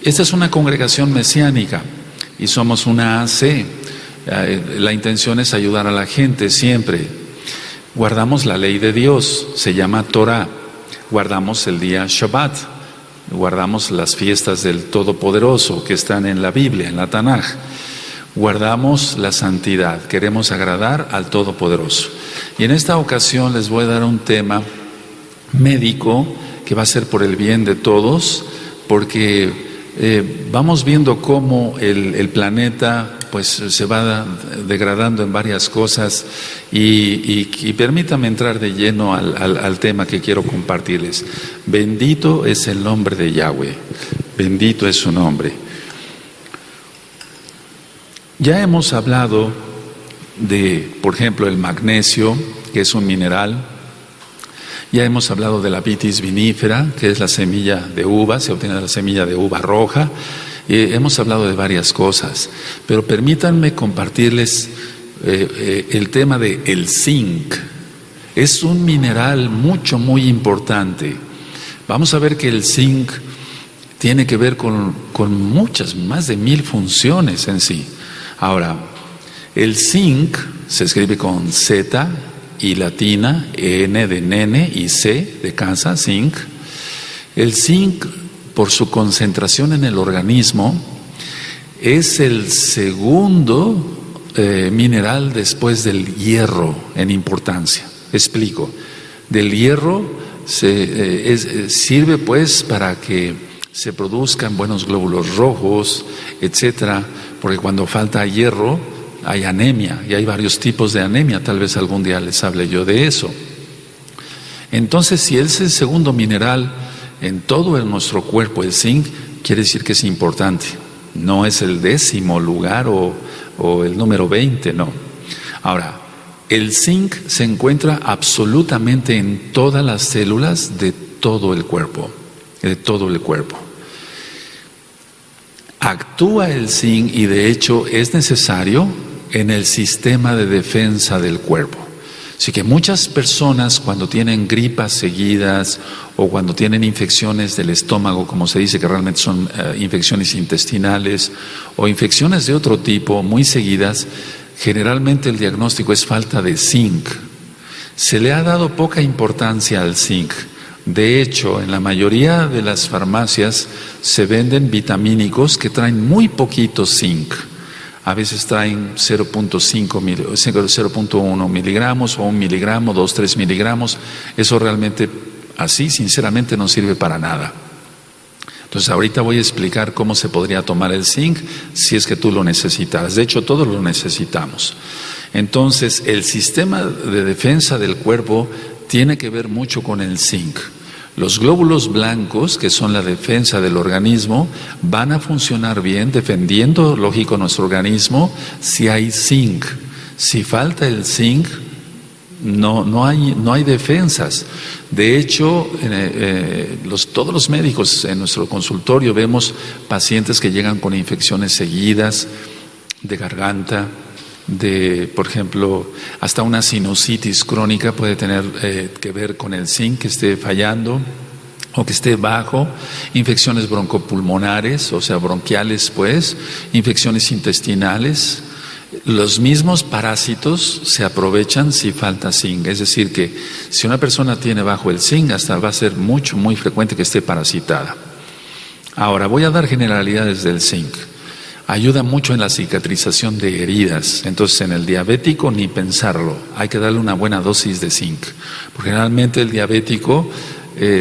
Esta es una congregación mesiánica y somos una AC. La intención es ayudar a la gente siempre. Guardamos la ley de Dios, se llama Torah. Guardamos el día Shabbat. Guardamos las fiestas del Todopoderoso que están en la Biblia, en la Tanaj. Guardamos la santidad, queremos agradar al Todopoderoso. Y en esta ocasión les voy a dar un tema médico que va a ser por el bien de todos, porque vamos viendo cómo el planeta pues se va degradando en varias cosas y permítanme entrar de lleno al tema que quiero compartirles. Bendito es el nombre de Yahweh, bendito es su nombre. Ya hemos hablado de, por ejemplo, el magnesio, que es un mineral. Ya hemos hablado de la vitis vinifera, que es la semilla de uva, se obtiene de la semilla de uva roja. Hemos hablado de varias cosas, pero permítanme compartirles el tema de el zinc. Es un mineral muy importante. Vamos a ver que el zinc tiene que ver con muchas, más de 1000 funciones en sí. Ahora, el zinc se escribe con Z y latina, N de nene y C de casa, zinc. El zinc, por su concentración en el organismo, es el segundo mineral después del hierro en importancia. Explico. Del hierro sirve pues para que se produzcan buenos glóbulos rojos, etcétera, porque cuando falta hierro hay anemia, y hay varios tipos de anemia, tal vez algún día les hable yo de eso. Entonces, si es el segundo mineral en todo nuestro cuerpo, el zinc, quiere decir que es importante. No es el 10º lugar o el número 20, no. Ahora, el zinc se encuentra absolutamente en todas las células de todo el cuerpo, Actúa el zinc y de hecho es necesario en el sistema de defensa del cuerpo. Así que muchas personas cuando tienen gripas seguidas o cuando tienen infecciones del estómago, como se dice que realmente son infecciones intestinales o infecciones de otro tipo muy seguidas, generalmente el diagnóstico es falta de zinc. Se le ha dado poca importancia al zinc. De hecho, en la mayoría de las farmacias se venden vitamínicos que traen muy poquito zinc. A veces traen 0.1 miligramos o 1 miligramo, 2-3 miligramos. Eso realmente, así sinceramente, no sirve para nada. Entonces ahorita voy a explicar cómo se podría tomar el zinc si es que tú lo necesitas. De hecho, todos lo necesitamos. Entonces, el sistema de defensa del cuerpo tiene que ver mucho con el zinc. Los glóbulos blancos, que son la defensa del organismo, van a funcionar bien defendiendo, lógico, nuestro organismo si hay zinc. Si falta el zinc, no hay defensas. De hecho, todos los médicos en nuestro consultorio vemos pacientes que llegan con infecciones seguidas de garganta, por ejemplo, hasta una sinusitis crónica puede tener que ver con el zinc que esté fallando o que esté bajo, infecciones broncopulmonares, o sea, bronquiales pues, infecciones intestinales. Los mismos parásitos se aprovechan si falta zinc, es decir que si una persona tiene bajo el zinc, hasta va a ser muy frecuente que esté parasitada. Ahora, voy a dar generalidades del zinc. Ayuda mucho en la cicatrización de heridas. Entonces, en el diabético ni pensarlo. Hay que darle una buena dosis de zinc. Porque generalmente el diabético,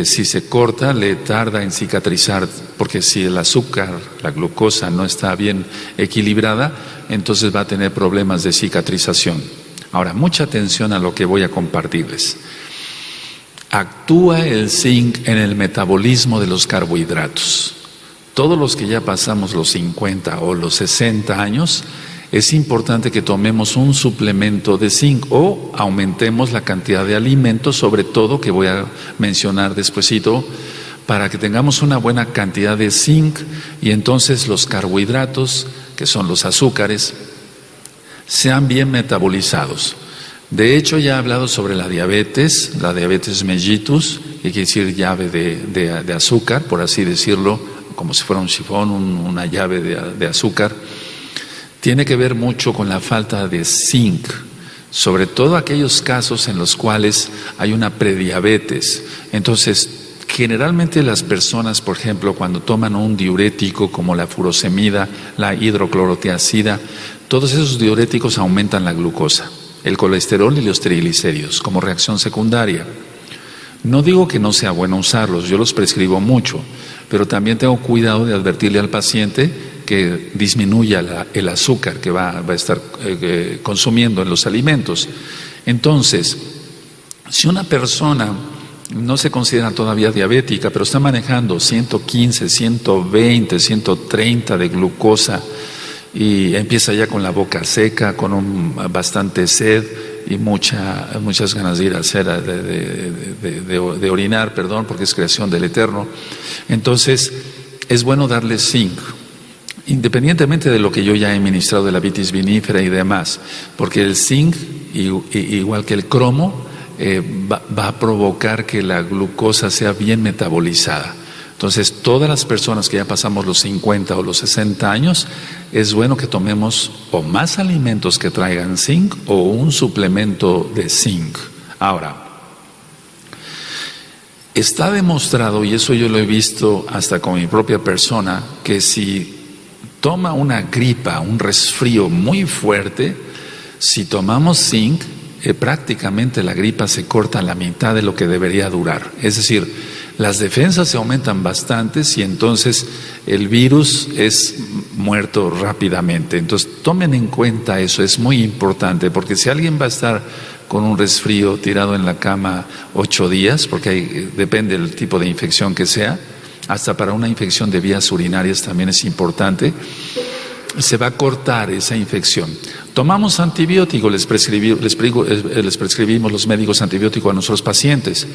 si se corta, le tarda en cicatrizar. Porque si el azúcar, la glucosa, no está bien equilibrada, entonces va a tener problemas de cicatrización. Ahora, mucha atención a lo que voy a compartirles. Actúa el zinc en el metabolismo de los carbohidratos. Todos los que ya pasamos los 50 o los 60 años, es importante que tomemos un suplemento de zinc o aumentemos la cantidad de alimentos, sobre todo que voy a mencionar despuesito, para que tengamos una buena cantidad de zinc y entonces los carbohidratos, que son los azúcares, sean bien metabolizados. De hecho, ya he hablado sobre la diabetes mellitus, que quiere decir llave de azúcar, por así decirlo, como si fuera un sifón, una llave de azúcar, tiene que ver mucho con la falta de zinc, sobre todo aquellos casos en los cuales hay una prediabetes. Entonces, generalmente las personas, por ejemplo, cuando toman un diurético como la furosemida, la hidroclorotiazida, todos esos diuréticos aumentan la glucosa, el colesterol y los triglicéridos como reacción secundaria. No digo que no sea bueno usarlos, yo los prescribo mucho, pero también tengo cuidado de advertirle al paciente que disminuya el azúcar que va a estar consumiendo en los alimentos. Entonces, si una persona no se considera todavía diabética, pero está manejando 115, 120, 130 de glucosa y empieza ya con la boca seca, con bastante sed y muchas ganas de ir a hacer, de orinar, perdón, porque es creación del Eterno, entonces es bueno darle zinc, independientemente de lo que yo ya he ministrado de la vitis vinífera y demás, porque el zinc, igual que el cromo, va a provocar que la glucosa sea bien metabolizada. Entonces, todas las personas que ya pasamos los 50 o los 60 años, es bueno que tomemos o más alimentos que traigan zinc o un suplemento de zinc. Ahora, está demostrado, y eso yo lo he visto hasta con mi propia persona, que si toma una gripa, un resfrío muy fuerte, si tomamos zinc, prácticamente la gripa se corta a la mitad de lo que debería durar. Es decir, las defensas se aumentan bastante y entonces el virus es muerto rápidamente. Entonces tomen en cuenta eso, es muy importante, porque si alguien va a estar con un resfrío tirado en la cama 8 días, porque depende del tipo de infección que sea, hasta para una infección de vías urinarias también es importante, se va a cortar esa infección. Tomamos antibióticos, les prescribimos los médicos antibióticos a nuestros pacientes,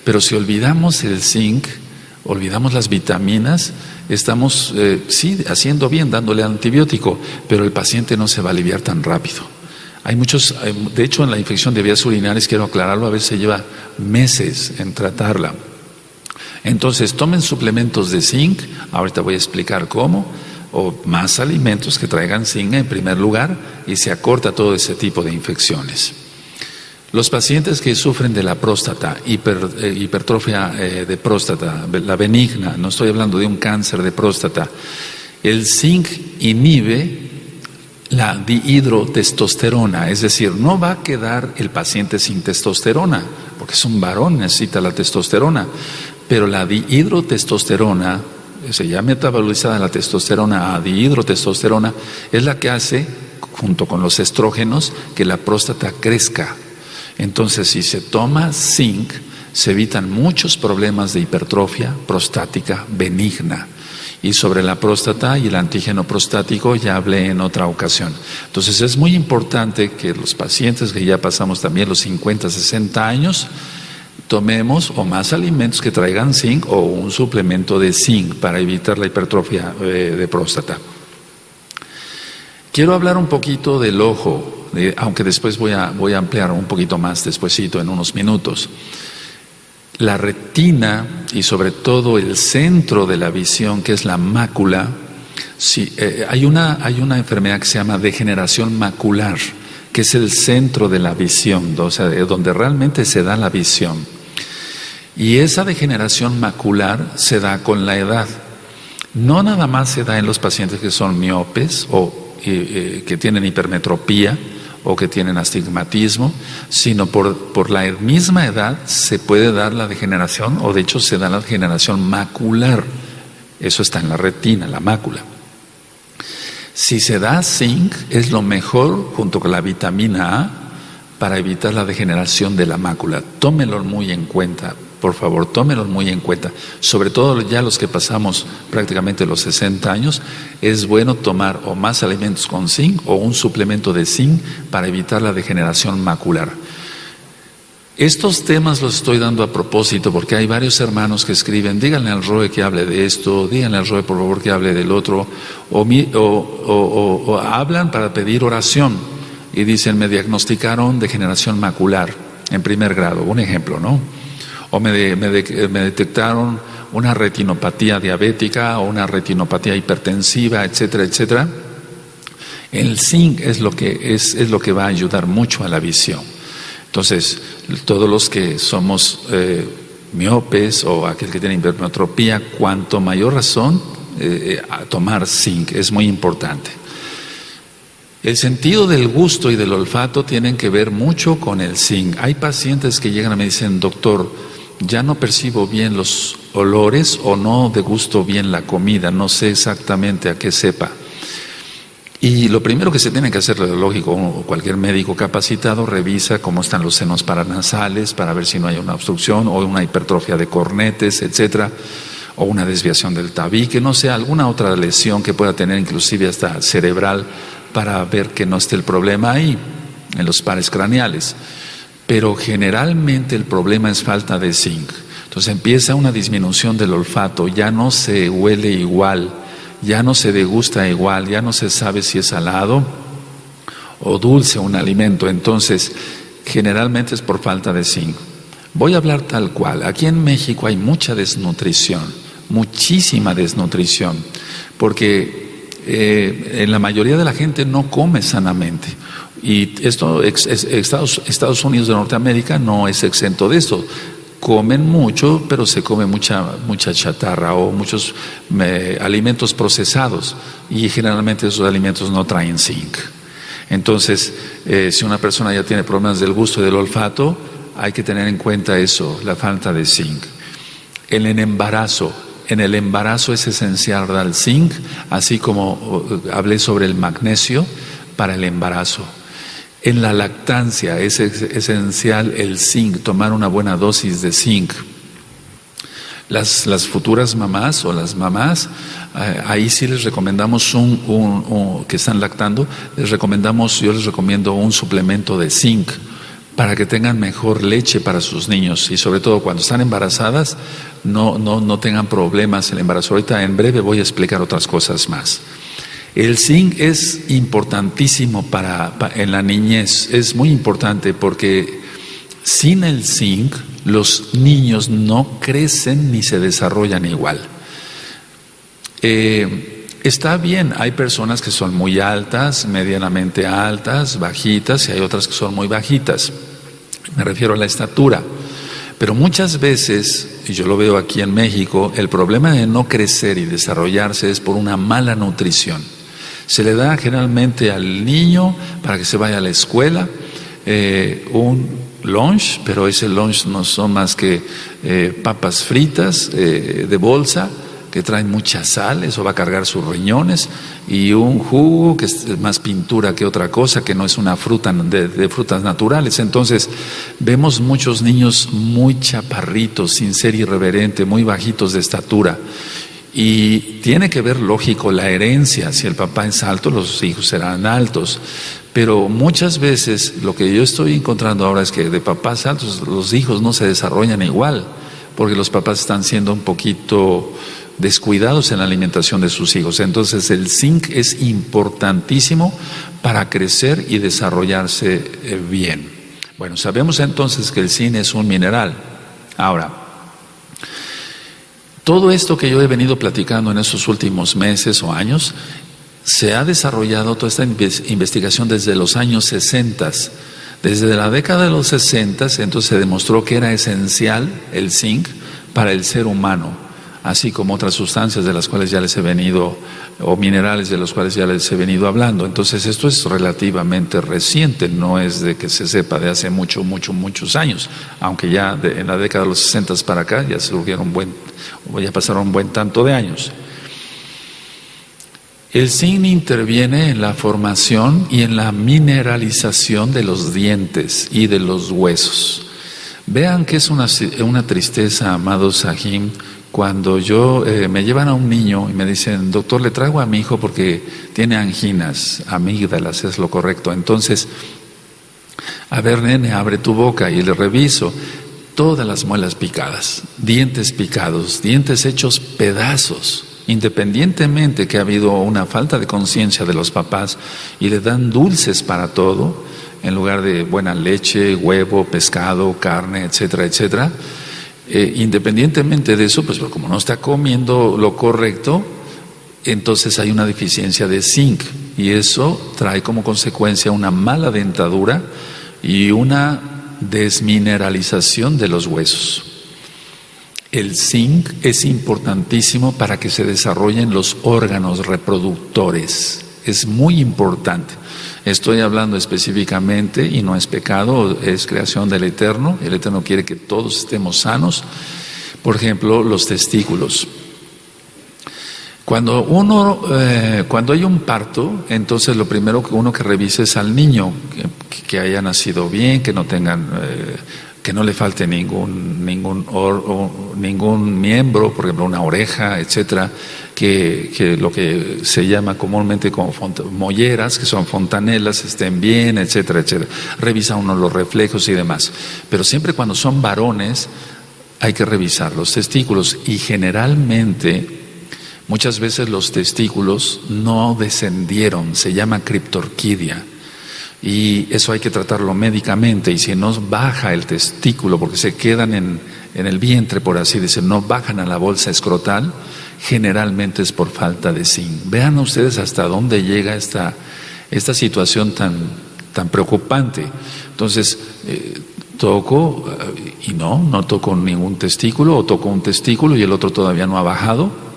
pero si olvidamos el zinc, olvidamos las vitaminas, estamos sí haciendo bien dándole antibiótico, pero el paciente no se va a aliviar tan rápido. Hay muchos, de hecho en la infección de vías urinarias, quiero aclararlo, a veces se lleva meses en tratarla. Entonces tomen suplementos de zinc, ahorita voy a explicar cómo, o más alimentos que traigan zinc en primer lugar, y se acorta todo ese tipo de infecciones. Los pacientes que sufren de la próstata, hipertrofia de próstata, la benigna, no estoy hablando de un cáncer de próstata, el zinc inhibe la dihidrotestosterona, es decir, no va a quedar el paciente sin testosterona, porque es un varón, necesita la testosterona, pero la dihidrotestosterona, ya metabolizada la testosterona a dihidrotestosterona, es la que hace, junto con los estrógenos, que la próstata crezca. Entonces, si se toma zinc, se evitan muchos problemas de hipertrofia prostática benigna. Y sobre la próstata y el antígeno prostático ya hablé en otra ocasión. Entonces, es muy importante que los pacientes que ya pasamos también los 50, 60 años, tomemos o más alimentos que traigan zinc o un suplemento de zinc para evitar la hipertrofia de próstata. Quiero hablar un poquito del ojo, aunque después voy a ampliar un poquito más despuesito en unos minutos. La retina y sobre todo el centro de la visión, que es la mácula, hay una enfermedad que se llama degeneración macular, que es el centro de la visión, o sea, donde realmente se da la visión. Y esa degeneración macular se da con la edad. No nada más se da en los pacientes que son miopes o que tienen hipermetropía o que tienen astigmatismo, sino por la misma edad se puede dar la degeneración, o de hecho se da la degeneración macular. Eso está en la retina, la mácula. Si se da zinc, es lo mejor junto con la vitamina A para evitar la degeneración de la mácula. Tómenlo muy en cuenta, por favor, tómenlo muy en cuenta. Sobre todo ya los que pasamos prácticamente los 60 años, es bueno tomar o más alimentos con zinc o un suplemento de zinc para evitar la degeneración macular. Estos temas los estoy dando a propósito porque hay varios hermanos que escriben, díganle al ROE que hable de esto, díganle al ROE por favor que hable del otro, o hablan para pedir oración y dicen, me diagnosticaron degeneración macular en primer grado, un ejemplo, ¿no? O me detectaron una retinopatía diabética o una retinopatía hipertensiva, etcétera, etcétera, el zinc es lo que va a ayudar mucho a la visión. Entonces, todos los que somos miopes o aquel que tiene hipermetropía, cuanto mayor razón a tomar zinc, es muy importante. El sentido del gusto y del olfato tienen que ver mucho con el zinc. Hay pacientes que llegan y me dicen, doctor, ya no percibo bien los olores o no degusto bien la comida, no sé exactamente a qué sepa. Y lo primero que se tiene que hacer, lógico, cualquier médico capacitado revisa cómo están los senos paranasales para ver si no hay una obstrucción o una hipertrofia de cornetes, etcétera, o una desviación del tabique, no sé, alguna otra lesión que pueda tener, inclusive hasta cerebral, para ver que no esté el problema ahí, en los pares craneales. Pero generalmente el problema es falta de zinc. Entonces empieza una disminución del olfato, ya no se huele igual, ya no se degusta igual, ya no se sabe si es salado o dulce un alimento. Entonces, generalmente es por falta de zinc. Voy a hablar tal cual. Aquí en México hay mucha desnutrición, muchísima desnutrición, porque en la mayoría de la gente no come sanamente. Y esto, Estados Unidos de Norteamérica no es exento de esto. Comen mucho, pero se come mucha chatarra o muchos alimentos procesados, y generalmente esos alimentos no traen zinc. Entonces, si una persona ya tiene problemas del gusto y del olfato, hay que tener en cuenta eso, la falta de zinc. En el embarazo es esencial dar zinc, así como hablé sobre el magnesio para el embarazo. En la lactancia es esencial el zinc, tomar una buena dosis de zinc. Las futuras mamás o las mamás, ahí sí les recomendamos que están lactando, yo les recomiendo un suplemento de zinc para que tengan mejor leche para sus niños, y sobre todo cuando están embarazadas no tengan problemas el embarazo. Ahorita en breve voy a explicar otras cosas más. El zinc es importantísimo en la niñez, es muy importante porque sin el zinc los niños no crecen ni se desarrollan igual. Está bien, hay personas que son muy altas, medianamente altas, bajitas, y hay otras que son muy bajitas. Me refiero a la estatura. Pero muchas veces, y yo lo veo aquí en México, el problema de no crecer y desarrollarse es por una mala nutrición. Se le da generalmente al niño para que se vaya a la escuela un lunch, pero ese lunch no son más que papas fritas de bolsa que traen mucha sal, eso va a cargar sus riñones, y un jugo que es más pintura que otra cosa, que no es una fruta de frutas naturales. Entonces vemos muchos niños muy chaparritos, sin ser irreverente, muy bajitos de estatura. Y tiene que ver, lógico, la herencia. Si el papá es alto, los hijos serán altos. Pero muchas veces lo que yo estoy encontrando ahora es que de papás altos los hijos no se desarrollan igual, porque los papás están siendo un poquito descuidados en la alimentación de sus hijos. Entonces el zinc es importantísimo para crecer y desarrollarse bien. Bueno, sabemos entonces que el zinc es un mineral. Ahora, todo esto que yo he venido platicando en estos últimos meses o años, se ha desarrollado toda esta investigación desde los años 60. Desde la década de los 60, entonces se demostró que era esencial el zinc para el ser humano, así como otras sustancias de las cuales ya les he venido, o minerales de los cuales ya les he venido hablando. Entonces esto es relativamente reciente, no es de que se sepa de hace muchos años, aunque ya en la década de los 60 para acá ya ya pasaron un buen tanto de años. El zinc interviene en la formación y en la mineralización de los dientes y de los huesos. Vean que es una tristeza, amados Sahim, cuando me llevan a un niño y me dicen, doctor, le traigo a mi hijo porque tiene anginas, amígdalas, es lo correcto. Entonces, a ver, nene, abre tu boca, y le reviso todas las muelas picadas, dientes picados, dientes hechos pedazos, independientemente que ha habido una falta de conciencia de los papás y le dan dulces para todo, en lugar de buena leche, huevo, pescado, carne, etcétera, etcétera. Independientemente de eso, pues como no está comiendo lo correcto, entonces hay una deficiencia de zinc y eso trae como consecuencia una mala dentadura y una desmineralización de los huesos. El zinc es importantísimo para que se desarrollen los órganos reproductores. Es muy importante. Estoy hablando específicamente, y no es pecado, es creación del Eterno. El Eterno quiere que todos estemos sanos. Por ejemplo, los testículos. Cuando hay un parto, entonces lo primero que uno que revisa es al niño, que haya nacido bien, que no tengan, que no le falte ningún miembro, por ejemplo una oreja, etcétera, que lo que se llama comúnmente como molleras, que son fontanelas, estén bien, etcétera, etcétera. Revisa uno los reflejos y demás. Pero siempre cuando son varones hay que revisar los testículos y generalmente muchas veces los testículos no descendieron, se llama criptorquidia. Y eso hay que tratarlo médicamente, y si no baja el testículo, porque se quedan en el vientre, por así decir, no bajan a la bolsa escrotal, generalmente es por falta de zinc. Vean ustedes hasta dónde llega esta situación tan preocupante. Entonces, toco y no toco ningún testículo, o toco un testículo y el otro todavía no ha bajado.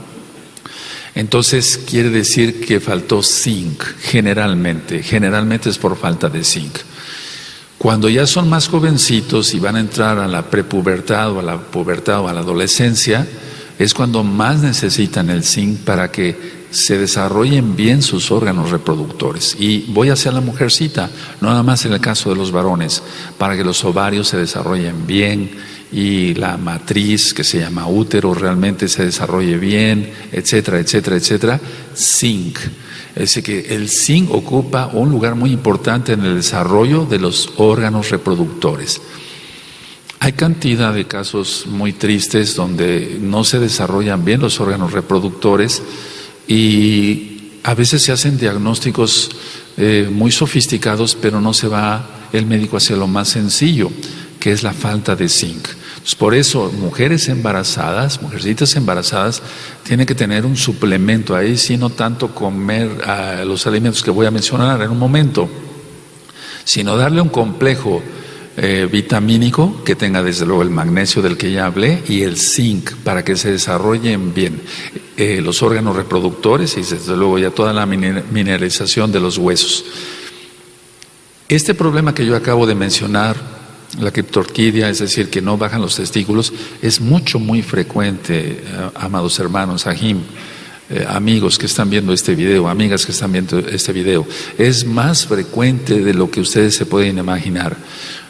Entonces quiere decir que faltó zinc, generalmente es por falta de zinc. Cuando ya son más jovencitos y van a entrar a la prepubertad o a la pubertad o a la adolescencia, es cuando más necesitan el zinc para que se desarrollen bien sus órganos reproductores. Y voy hacia la mujercita, no nada más en el caso de los varones, para que los ovarios se desarrollen bien y la matriz, que se llama útero, realmente se desarrolle bien, etcétera, etcétera, etcétera. Zinc. Es decir, que el zinc ocupa un lugar muy importante en el desarrollo de los órganos reproductores. Hay cantidad de casos muy tristes donde no se desarrollan bien los órganos reproductores y a veces se hacen diagnósticos muy sofisticados, pero no se va el médico hacia lo más sencillo, que es la falta de zinc. Entonces, por eso, mujercitas embarazadas, tienen que tener un suplemento. Ahí sí, no tanto comer los alimentos que voy a mencionar en un momento, sino darle un complejo vitamínico que tenga desde luego el magnesio del que ya hablé y el zinc para que se desarrollen bien los órganos reproductores y desde luego ya toda la mineralización de los huesos. Este problema que yo acabo de mencionar, la criptorquidia, es decir, que no bajan los testículos, es muy frecuente, amados hermanos, Ajim, amigos que están viendo este video, amigas que están viendo este video. Es más frecuente de lo que ustedes se pueden imaginar.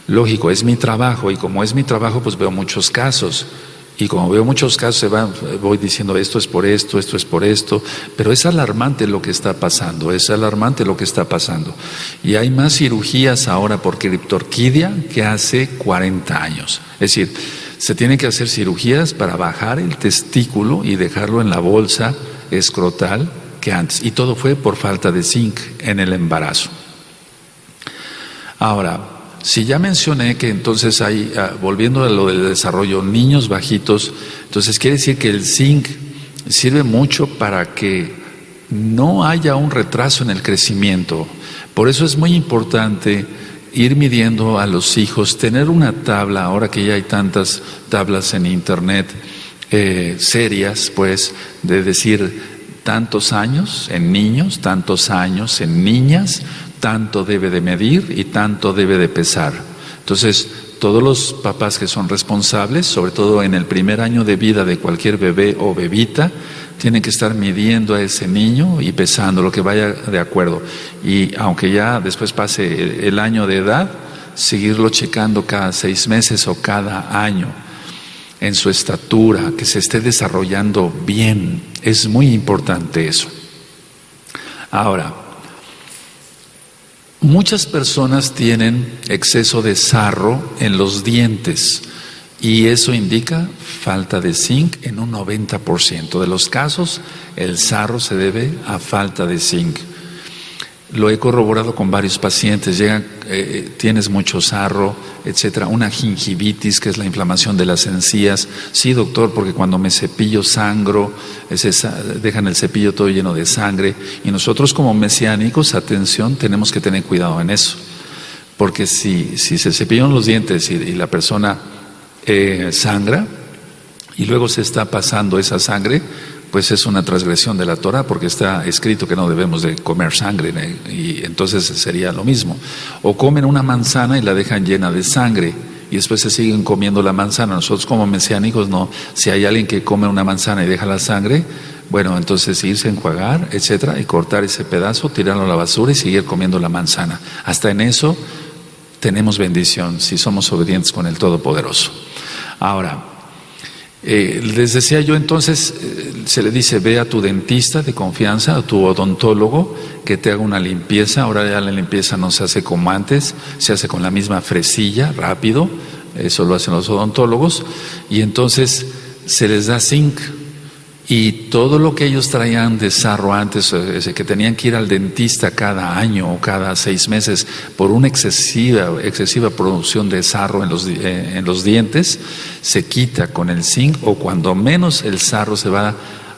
Lógico, es mi trabajo y como es mi trabajo, pues veo muchos casos. Y como veo muchos casos, voy diciendo esto es por esto es por esto, pero es alarmante lo que está pasando, Y hay más cirugías ahora por criptorquidia que hace 40 años. Es decir, se tienen que hacer cirugías para bajar el testículo y dejarlo en la bolsa escrotal que antes. Y todo fue por falta de zinc en el embarazo. Ahora, si ya mencioné que entonces hay, volviendo a lo del desarrollo, niños bajitos, entonces quiere decir que el zinc sirve mucho para que no haya un retraso en el crecimiento. Por eso es muy importante ir midiendo a los hijos, tener una tabla, ahora que ya hay tantas tablas en internet serias, pues, de decir tantos años en niños, tantos años en niñas, tanto debe de medir y tanto debe de pesar. Entonces, todos los papás que son responsables, sobre todo en el primer año de vida de cualquier bebé o bebita, tienen que estar midiendo a ese niño y pesando lo que vaya de acuerdo. Y aunque ya después pase el año de edad, seguirlo checando cada 6 meses o cada año en su estatura, que se esté desarrollando bien. Es muy importante eso. Ahora, muchas personas tienen exceso de sarro en los dientes y eso indica falta de zinc en un 90% de los casos. El sarro se debe a falta de zinc. Lo he corroborado con varios pacientes. Llegan, tienes mucho sarro, etcétera, una gingivitis, que es la inflamación de las encías. Sí, doctor, porque cuando me cepillo sangro, dejan el cepillo todo lleno de sangre. Y nosotros como mesiánicos, atención, tenemos que tener cuidado en eso. Porque si se cepillan los dientes y la persona sangra, y luego se está pasando esa sangre, pues es una transgresión de la Torah, porque está escrito que no debemos de comer sangre, y entonces sería lo mismo. O comen una manzana y la dejan llena de sangre, y después se siguen comiendo la manzana. Nosotros como mesiánicos no, si hay alguien que come una manzana y deja la sangre, bueno, entonces irse a enjuagar, etcétera, y cortar ese pedazo, tirarlo a la basura y seguir comiendo la manzana. Hasta en eso tenemos bendición, si somos obedientes con el Todopoderoso. Ahora, les decía yo, entonces se le dice: ve a tu dentista de confianza, a tu odontólogo, que te haga una limpieza. Ahora ya la limpieza no se hace como antes, se hace con la misma fresilla, rápido. Eso lo hacen los odontólogos. Y entonces se les da zinc, y todo lo que ellos traían de sarro antes, que tenían que ir al dentista cada año o cada 6 meses por una excesiva producción de sarro en los dientes, se quita con el zinc, o cuando menos el sarro se va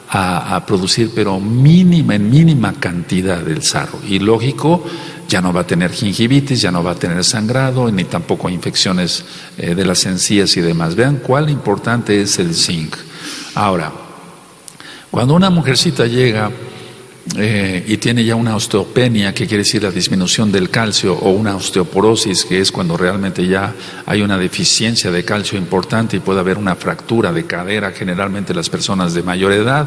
a producir, pero en mínima cantidad del sarro. Y lógico, ya no va a tener gingivitis, ya no va a tener sangrado, ni tampoco infecciones de las encías y demás. Vean cuál importante es el zinc. Ahora, cuando una mujercita llega y tiene ya una osteopenia, que quiere decir la disminución del calcio, o una osteoporosis, que es cuando realmente ya hay una deficiencia de calcio importante y puede haber una fractura de cadera, generalmente las personas de mayor edad,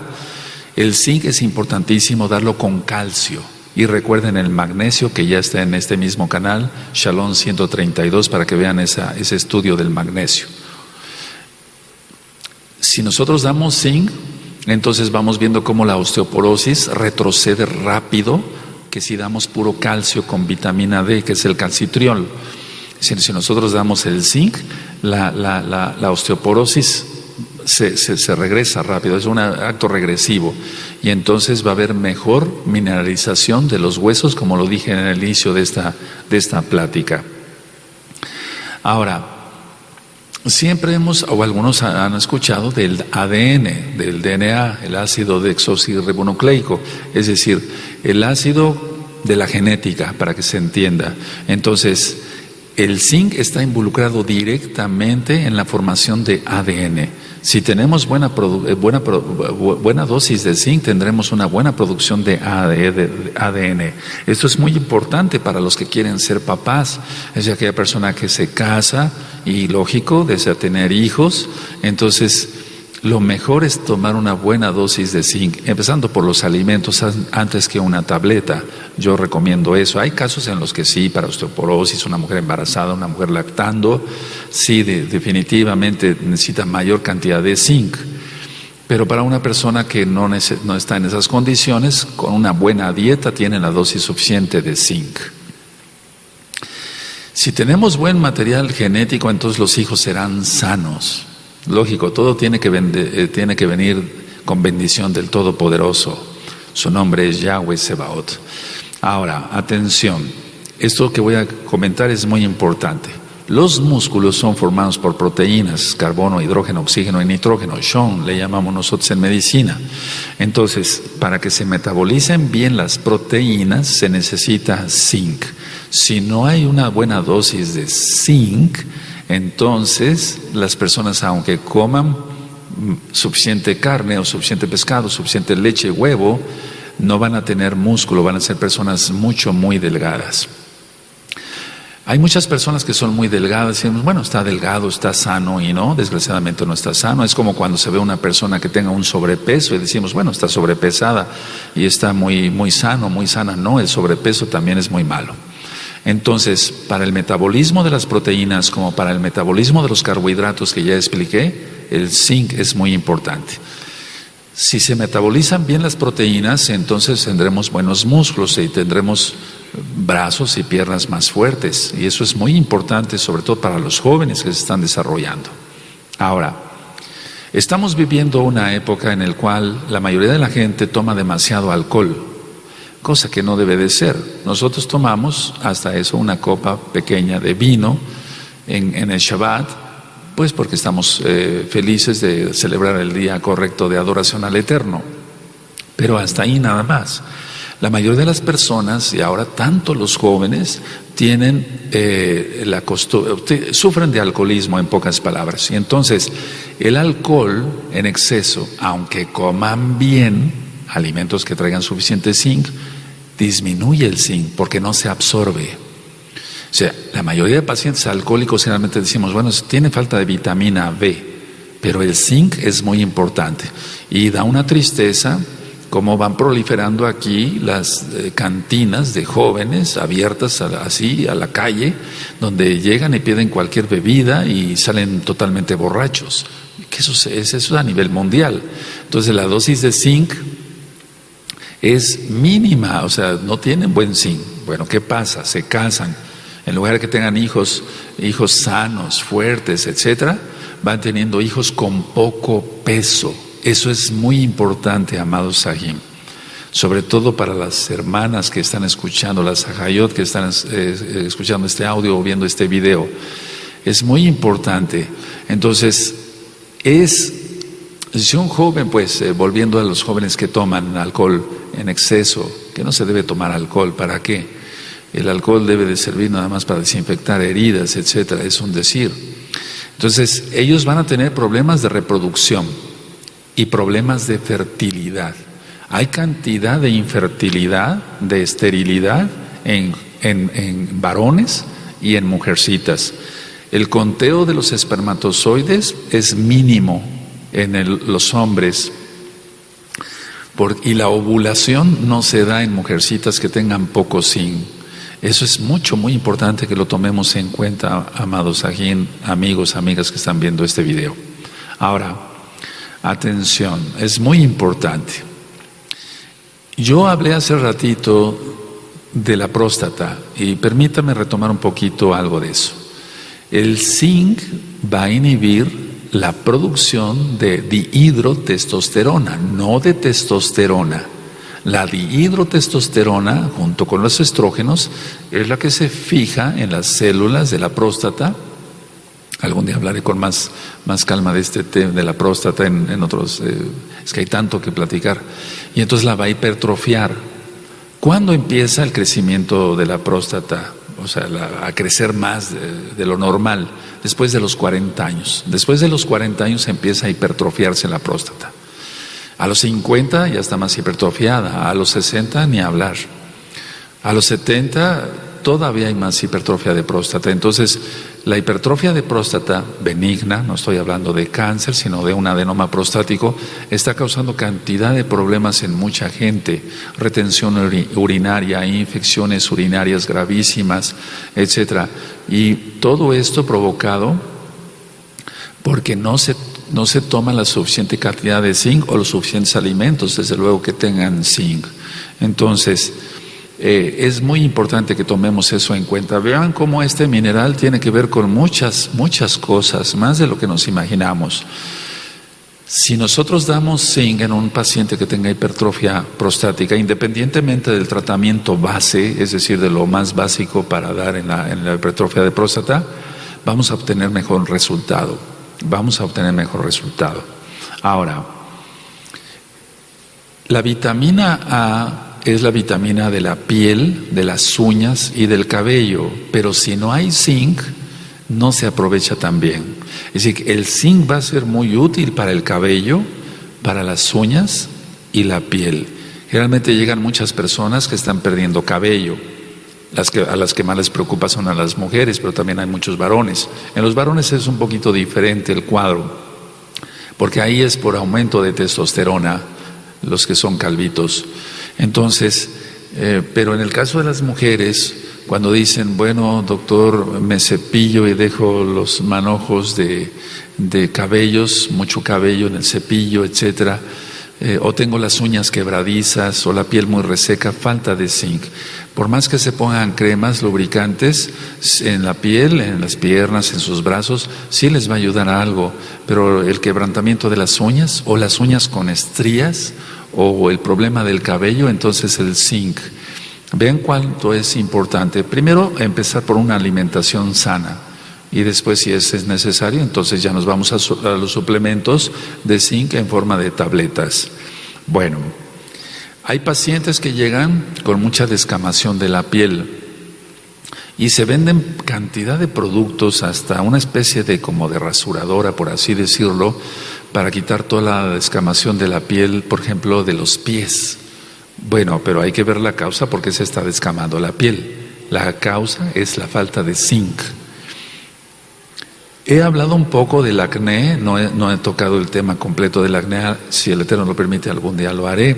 el zinc es importantísimo darlo con calcio. Y recuerden el magnesio, que ya está en este mismo canal, Shalom 132, para que vean ese estudio del magnesio. Si nosotros damos zinc, entonces vamos viendo cómo la osteoporosis retrocede rápido, que si damos puro calcio con vitamina D, que es el calcitriol. Si nosotros damos el zinc, la osteoporosis se regresa rápido, es un acto regresivo, y entonces va a haber mejor mineralización de los huesos, como lo dije en el inicio de esta plática. Ahora, siempre o algunos han escuchado del ADN, del DNA, el ácido desoxirribonucleico, es decir, el ácido de la genética, para que se entienda. Entonces, el zinc está involucrado directamente en la formación de ADN. Si tenemos buena dosis de zinc, tendremos una buena producción de ADN. Esto es muy importante para los que quieren ser papás. Es aquella persona que se casa y, lógico, desea tener hijos. Entonces, lo mejor es tomar una buena dosis de zinc, empezando por los alimentos antes que una tableta. Yo recomiendo eso. Hay casos en los que sí, para osteoporosis, una mujer embarazada, una mujer lactando, sí, definitivamente necesita mayor cantidad de zinc. Pero para una persona que no está en esas condiciones, con una buena dieta tiene la dosis suficiente de zinc. Si tenemos buen material genético, entonces los hijos serán sanos. Lógico, todo tiene que venir con bendición del Todopoderoso. Su nombre es Yahweh Sebaot. Ahora, atención, esto que voy a comentar es muy importante. Los músculos son formados por proteínas, carbono, hidrógeno, oxígeno y nitrógeno. Shon le llamamos nosotros en medicina. Entonces, para que se metabolicen bien las proteínas, se necesita zinc. Si no hay una buena dosis de zinc, entonces las personas, aunque coman suficiente carne o suficiente pescado, suficiente leche, huevo, no van a tener músculo, van a ser personas muy delgadas. Hay muchas personas que son muy delgadas y decimos, bueno, está delgado, está sano, y no, desgraciadamente no está sano. Es como cuando se ve una persona que tenga un sobrepeso y decimos, bueno, está sobrepesada y está muy sano, muy sana. No, el sobrepeso también es muy malo. Entonces, para el metabolismo de las proteínas, como para el metabolismo de los carbohidratos que ya expliqué, el zinc es muy importante. Si se metabolizan bien las proteínas, entonces tendremos buenos músculos y tendremos brazos y piernas más fuertes. Y eso es muy importante, sobre todo para los jóvenes que se están desarrollando. Ahora, estamos viviendo una época en la cual la mayoría de la gente toma demasiado alcohol. cosa que no debe de ser. Nosotros tomamos hasta eso una copa pequeña de vino en el Shabbat, pues porque estamos felices de celebrar el día correcto de adoración al Eterno, pero hasta ahí nada más. La mayoría de las personas, y ahora tanto los jóvenes, tienen sufren de alcoholismo, en pocas palabras. Y entonces el alcohol en exceso, aunque coman bien alimentos que traigan suficiente zinc, disminuye el zinc porque no se absorbe. O sea, la mayoría de pacientes alcohólicos generalmente decimos, bueno, tiene falta de vitamina B, pero el zinc es muy importante. Y da una tristeza cómo van proliferando aquí las cantinas de jóvenes abiertas así a la calle, donde llegan y piden cualquier bebida y salen totalmente borrachos. Que eso es a nivel mundial. Entonces la dosis de zinc es mínima, o sea, no tienen buen zinc. Bueno, ¿qué pasa? Se casan. En lugar de que tengan hijos sanos, fuertes, etcétera, van teniendo hijos con poco peso. Eso es muy importante, amados Sahim, sobre todo para las hermanas que están escuchando, las Sahayot que están escuchando este audio o viendo este video. Es muy importante. Entonces, si un joven, pues, volviendo a los jóvenes que toman alcohol en exceso, que no se debe tomar alcohol, ¿para qué? El alcohol debe de servir nada más para desinfectar heridas, etcétera, es un decir. Entonces, ellos van a tener problemas de reproducción y problemas de fertilidad. Hay cantidad de infertilidad, de esterilidad en varones y en mujercitas. El conteo de los espermatozoides es mínimo en los hombres, y la ovulación no se da en mujercitas que tengan poco zinc. Eso es muy importante que lo tomemos en cuenta, amados Sahim, amigos, amigas que están viendo este video. Ahora, atención, es muy importante. Yo hablé hace ratito de la próstata y permítame retomar un poquito algo de eso. El zinc va a inhibir la producción de dihidrotestosterona, no de testosterona. La dihidrotestosterona, junto con los estrógenos, es la que se fija en las células de la próstata. Algún día hablaré con más calma de este tema de la próstata en otros, es que hay tanto que platicar. Y entonces la va a hipertrofiar. ¿Cuándo empieza el crecimiento de la próstata? O sea, a crecer más de lo normal, después de los 40 años. Después de los 40 años empieza a hipertrofiarse la próstata. A los 50 ya está más hipertrofiada, a los 60 ni hablar. A los 70 todavía hay más hipertrofia de próstata. Entonces, la hipertrofia de próstata benigna, no estoy hablando de cáncer, sino de un adenoma prostático, está causando cantidad de problemas en mucha gente, retención urinaria, infecciones urinarias gravísimas, etcétera. Y todo esto provocado porque no se toma la suficiente cantidad de zinc o los suficientes alimentos, desde luego que tengan zinc. Entonces, es muy importante que tomemos eso en cuenta. Vean cómo este mineral tiene que ver con muchas cosas, más de lo que nos imaginamos. Si nosotros damos zinc en un paciente que tenga hipertrofia prostática, independientemente del tratamiento base, es decir, de lo más básico para dar en la hipertrofia de próstata, vamos a obtener mejor resultado. Ahora, la vitamina A es la vitamina de la piel, de las uñas y del cabello, pero si no hay zinc, no se aprovecha tan bien. Es decir, el zinc va a ser muy útil para el cabello, para las uñas y la piel. Generalmente llegan muchas personas que están perdiendo cabello. A las que más les preocupa son a las mujeres, pero también hay muchos varones. En los varones es un poquito diferente el cuadro, porque ahí es por aumento de testosterona, los que son calvitos. Entonces, pero en el caso de las mujeres, cuando dicen, bueno, doctor, me cepillo y dejo los manojos de cabellos, mucho cabello en el cepillo, etcétera, o tengo las uñas quebradizas o la piel muy reseca, falta de zinc. Por más que se pongan cremas lubricantes en la piel, en las piernas, en sus brazos, sí les va a ayudar a algo, pero el quebrantamiento de las uñas o las uñas con estrías o el problema del cabello, entonces el zinc Vean cuánto es importante. Primero, empezar por una alimentación sana. Y después, si es necesario, entonces ya nos vamos a los suplementos de zinc en forma de tabletas. Bueno, hay pacientes que llegan con mucha descamación de la piel y se venden cantidad de productos, hasta una especie de como de rasuradora, por así decirlo, para quitar toda la descamación de la piel, por ejemplo, de los pies. Bueno, pero hay que ver la causa, porque se está descamando la piel. La causa es la falta de zinc. He hablado un poco del acné, no he tocado el tema completo del acné, si el Eterno lo permite algún día lo haré,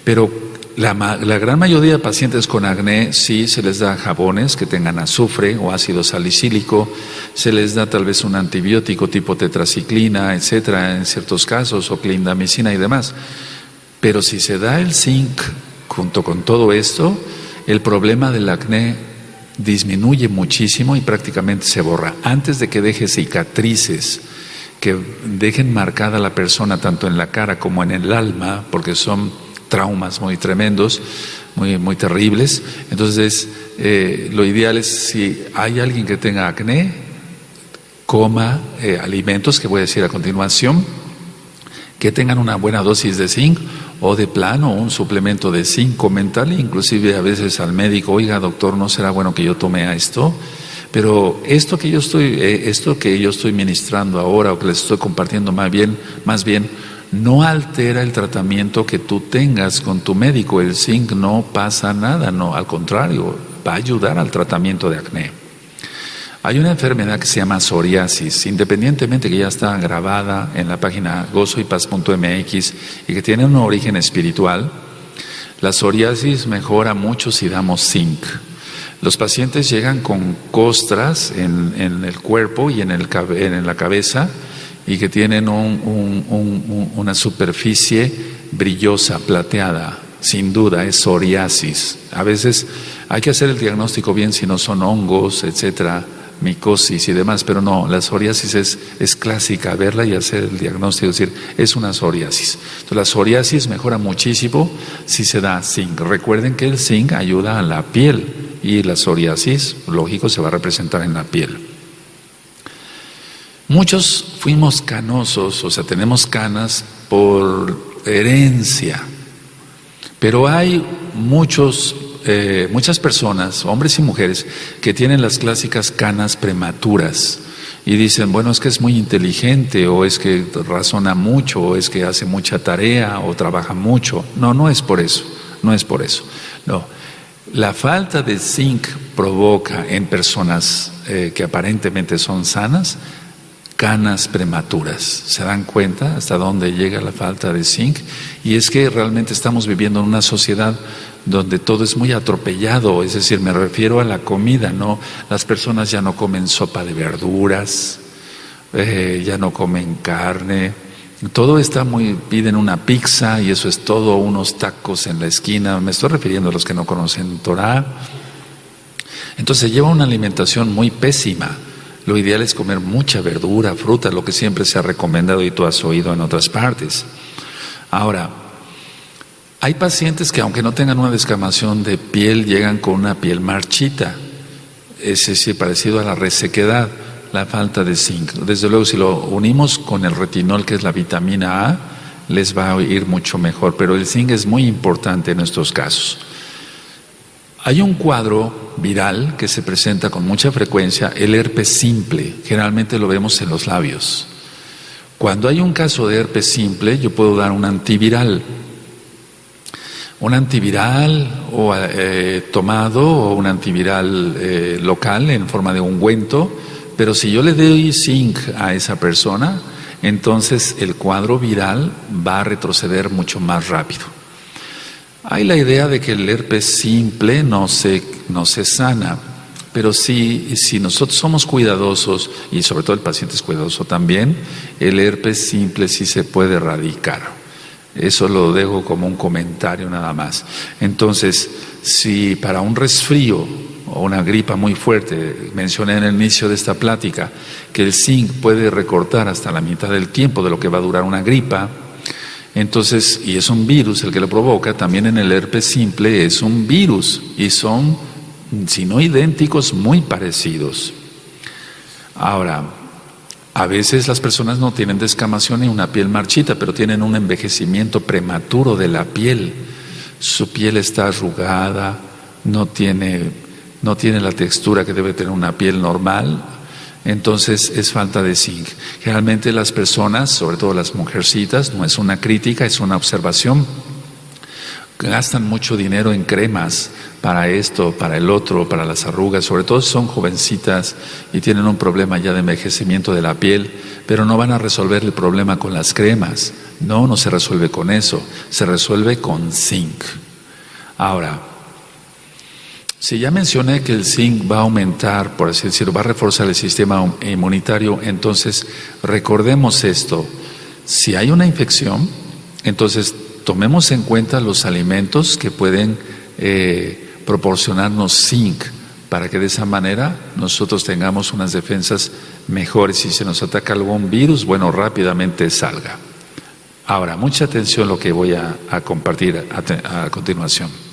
pero la gran mayoría de pacientes con acné sí se les da jabones que tengan azufre o ácido salicílico, se les da tal vez un antibiótico tipo tetraciclina, etcétera, en ciertos casos, o clindamicina y demás. Pero si se da el zinc junto con todo esto, el problema del acné disminuye muchísimo y prácticamente se borra. Antes de que deje cicatrices que dejen marcada a la persona tanto en la cara como en el alma, porque son traumas muy tremendos, muy terribles. Entonces, lo ideal es, si hay alguien que tenga acné, coma alimentos que voy a decir a continuación, que tengan una buena dosis de zinc, o de plano un suplemento de zinc. Comentarle inclusive a veces al médico: oiga, doctor, ¿no será bueno que yo tome esto? Pero esto que yo estoy ministrando ahora, o que les estoy compartiendo más bien, no altera el tratamiento que tú tengas con tu médico. El zinc no pasa nada, no, al contrario, va a ayudar al tratamiento de acné. Hay una enfermedad que se llama psoriasis, independientemente que ya está grabada en la página gozoypaz.mx y que tiene un origen espiritual. La psoriasis mejora mucho si damos zinc. Los pacientes llegan con costras en el cuerpo y en la cabeza, y que tienen una superficie brillosa, plateada. Sin duda es psoriasis. A veces hay que hacer el diagnóstico bien, si no son hongos, etcétera, micosis y demás, pero no, la psoriasis es clásica, verla y hacer el diagnóstico, es decir, es una psoriasis. Entonces, la psoriasis mejora muchísimo si se da zinc. Recuerden que el zinc ayuda a la piel, y la psoriasis, lógico, se va a representar en la piel. Muchos fuimos canosos, o sea, tenemos canas por herencia, pero hay muchas personas, hombres y mujeres, que tienen las clásicas canas prematuras y dicen: bueno, es que es muy inteligente, o es que razona mucho, o es que hace mucha tarea, o trabaja mucho. No es por eso, no. La falta de zinc provoca en personas que aparentemente son sanas, canas prematuras. ¿Se dan cuenta hasta dónde llega la falta de zinc? Y es que realmente estamos viviendo en una sociedad donde todo es muy atropellado, es decir, me refiero a la comida, ¿no? Las personas ya no comen sopa de verduras, ya no comen carne, todo está piden una pizza y eso es todo, unos tacos en la esquina. Me estoy refiriendo a los que no conocen Torah. Entonces lleva una alimentación muy pésima. Lo ideal es comer mucha verdura, fruta, lo que siempre se ha recomendado y tú has oído en otras partes. Ahora, hay pacientes que, aunque no tengan una descamación de piel, llegan con una piel marchita. Es decir, parecido a la resequedad, la falta de zinc. Desde luego, si lo unimos con el retinol, que es la vitamina A, les va a ir mucho mejor. Pero el zinc es muy importante en estos casos. Hay un cuadro viral que se presenta con mucha frecuencia, el herpes simple. Generalmente lo vemos en los labios. Cuando hay un caso de herpes simple, yo puedo dar un antiviral. Un antiviral tomado, o un antiviral local en forma de ungüento, pero si yo le doy zinc a esa persona, entonces el cuadro viral va a retroceder mucho más rápido. Hay la idea de que el herpes simple no se sana, pero si nosotros somos cuidadosos, y sobre todo el paciente es cuidadoso también, el herpes simple sí se puede erradicar. Eso lo dejo como un comentario nada más. Entonces, si para un resfrío o una gripa muy fuerte, mencioné en el inicio de esta plática que el zinc puede recortar hasta la mitad del tiempo de lo que va a durar una gripa, Entonces, y es un virus el que lo provoca, también en el herpes simple es un virus y son, si no idénticos, muy parecidos. Ahora, a veces las personas no tienen descamación ni una piel marchita, pero tienen un envejecimiento prematuro de la piel. Su piel está arrugada, no tiene la textura que debe tener una piel normal. Entonces es falta de zinc. Generalmente las personas, sobre todo las mujercitas, no es una crítica, es una observación, gastan mucho dinero en cremas para esto, para el otro, para las arrugas, sobre todo si son jovencitas y tienen un problema ya de envejecimiento de la piel, pero no van a resolver el problema con las cremas. No se resuelve con eso, se resuelve con zinc. Ahora, si ya mencioné que el zinc va a aumentar, por así decirlo, va a reforzar el sistema inmunitario, entonces recordemos esto: si hay una infección, entonces tomemos en cuenta los alimentos que pueden proporcionarnos zinc, para que de esa manera nosotros tengamos unas defensas mejores. Si se nos ataca algún virus, bueno, rápidamente salga. Ahora, mucha atención a lo que voy a compartir a continuación.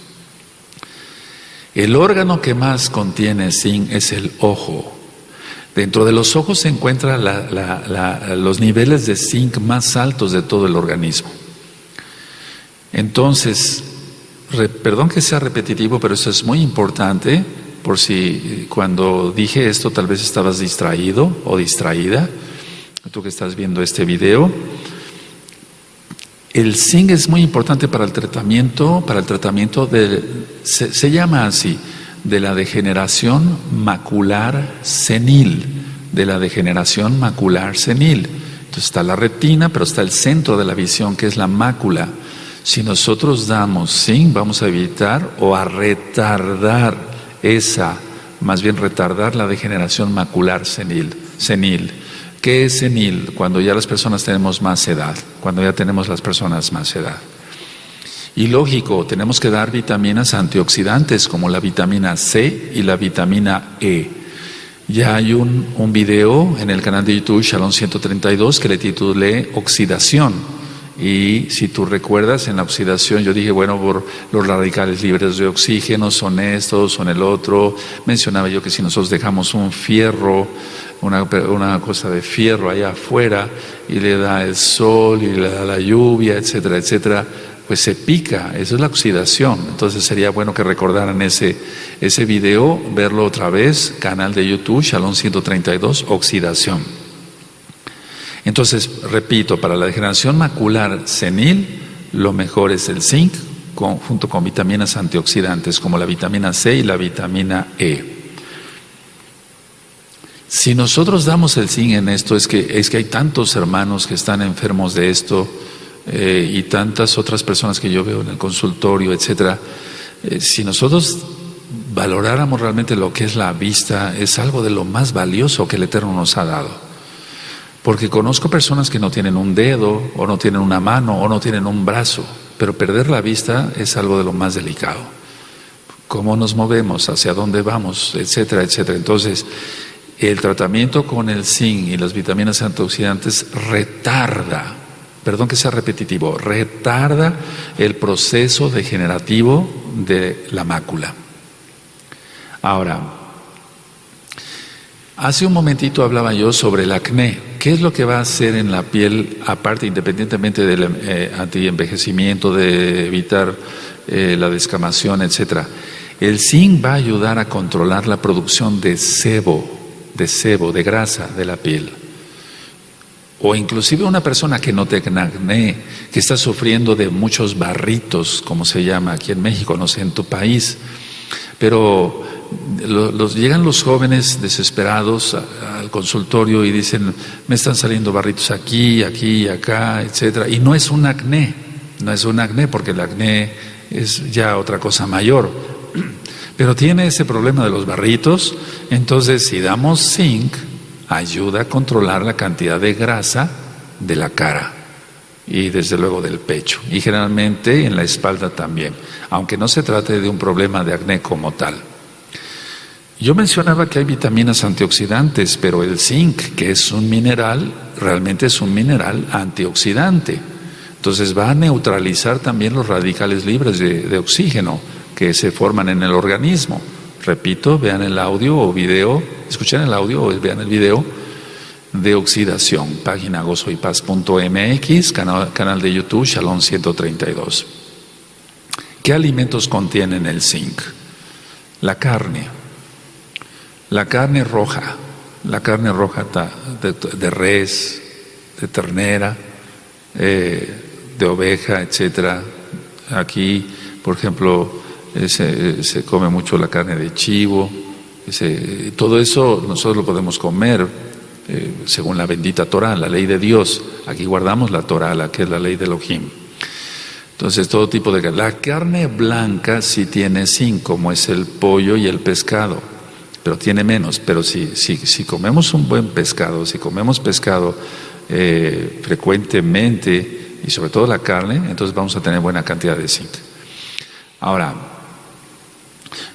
El órgano que más contiene zinc es el ojo. Dentro de los ojos se encuentran los niveles de zinc más altos de todo el organismo. Entonces, perdón que sea repetitivo, pero eso es muy importante, por si cuando dije esto tal vez estabas distraído o distraída, tú que estás viendo este video. El zinc es muy importante para el tratamiento se llama así, de la degeneración macular senil, Entonces está la retina, pero está el centro de la visión, que es la mácula. Si nosotros damos zinc, vamos a evitar o a retardar retardar la degeneración macular senil. ¿Qué es senil? Cuando ya las personas tenemos más edad, Y lógico, tenemos que dar vitaminas antioxidantes como la vitamina C y la vitamina E. Ya hay un video en el canal de YouTube Shalom 132 que le titulé Oxidación. Y si tú recuerdas, en la oxidación yo dije, bueno, por los radicales libres de oxígeno, son estos, son el otro. Mencionaba yo que si nosotros dejamos un fierro, una cosa de fierro allá afuera, y le da el sol y le da la lluvia, etcétera, etcétera, pues se pica. Eso es la oxidación. Entonces sería bueno que recordaran ese video, verlo otra vez, canal de YouTube Shalom 132, Oxidación. Entonces, repito, para la degeneración macular senil, lo mejor es el zinc, junto con vitaminas antioxidantes como la vitamina C y la vitamina E. Si nosotros damos el zinc en esto, es que hay tantos hermanos que están enfermos de esto, y tantas otras personas que yo veo en el consultorio, etcétera. Si nosotros valoráramos realmente lo que es la vista, es algo de lo más valioso que el Eterno nos ha dado. Porque conozco personas que no tienen un dedo, o no tienen una mano, o no tienen un brazo, pero perder la vista es algo de lo más delicado. Cómo nos movemos, hacia dónde vamos, etcétera, etcétera. Entonces, el tratamiento con el zinc y las vitaminas antioxidantes retarda, perdón que sea repetitivo, retarda el proceso degenerativo de la mácula. Ahora, hace un momentito hablaba yo sobre el acné. ¿Qué es lo que va a hacer en la piel, aparte, independientemente del antienvejecimiento, de evitar la descamación, etcétera? El zinc va a ayudar a controlar la producción de sebo, de grasa de la piel. O inclusive una persona que no tenga acné, que está sufriendo de muchos barritos, como se llama aquí en México, no sé, en tu país, pero llegan los jóvenes desesperados al consultorio y dicen, me están saliendo barritos aquí, acá, etcétera, y no es un acné, porque el acné es ya otra cosa mayor, pero tiene ese problema de los barritos. Entonces, si damos zinc, ayuda a controlar la cantidad de grasa de la cara y desde luego del pecho, y generalmente en la espalda también, aunque no se trate de un problema de acné como tal. Yo mencionaba que hay vitaminas antioxidantes, pero el zinc, que es un mineral, realmente es un mineral antioxidante. Entonces va a neutralizar también los radicales libres de oxígeno que se forman en el organismo. Repito, vean el audio o video, escuchen el audio o vean el video de oxidación, página gozoypaz.mx, canal de YouTube Shalom 132. ¿Qué alimentos contienen el zinc? La carne roja, de res, de ternera, de oveja, etcétera. Aquí, por ejemplo, se come mucho la carne de chivo. Todo eso nosotros lo podemos comer según la bendita Torah, la ley de Dios. Aquí guardamos la Torah, la que es la ley de Elohim. Entonces, todo tipo de carne. La carne blanca sí tiene zinc, como es el pollo y el pescado, pero tiene menos. Pero si comemos un buen pescado, si comemos pescado frecuentemente, y sobre todo la carne, entonces vamos a tener buena cantidad de zinc. Ahora,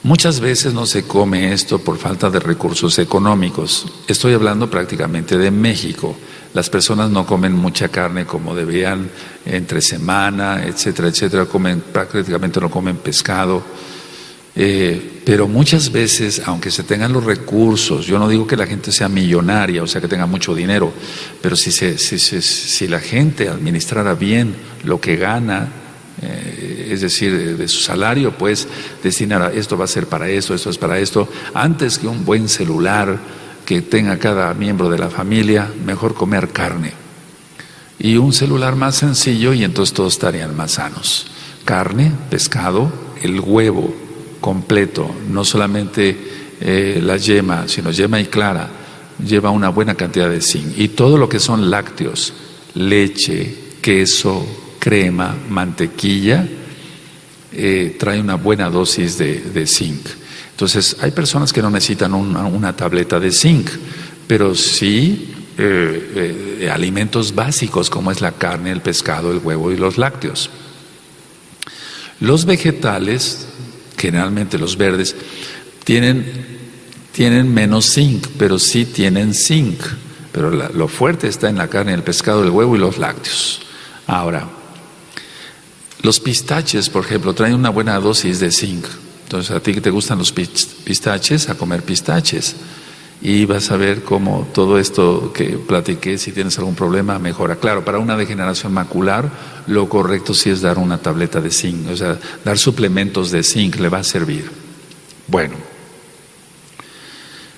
muchas veces no se come esto por falta de recursos económicos. Estoy hablando prácticamente de México. Las personas no comen mucha carne como debían entre semana, etcétera, etcétera. Prácticamente no comen pescado. Pero muchas veces, aunque se tengan los recursos, yo no digo que la gente sea millonaria, o sea que tenga mucho dinero, pero si la gente administrara bien lo que gana, es decir, de su salario, pues destinar a esto va a ser para esto es para esto, antes que un buen celular que tenga cada miembro de la familia, mejor comer carne. Y un celular más sencillo y entonces todos estarían más sanos. Carne, pescado, el huevo completo, no solamente la yema, sino yema y clara, lleva una buena cantidad de zinc. Y todo lo que son lácteos, leche, queso, crema, mantequilla, trae una buena dosis de zinc. Entonces, hay personas que no necesitan una tableta de zinc, pero sí alimentos básicos como es la carne, el pescado, el huevo y los lácteos. Los vegetales, generalmente los verdes, tienen menos zinc, pero sí tienen zinc. Pero lo fuerte está en la carne, el pescado, el huevo y los lácteos. Ahora, los pistaches, por ejemplo, traen una buena dosis de zinc. Entonces, a ti que te gustan los pistaches, a comer pistaches. Y vas a ver cómo todo esto que platiqué, si tienes algún problema, mejora. Claro, para una degeneración macular, lo correcto sí es dar una tableta de zinc. O sea, dar suplementos de zinc le va a servir. Bueno,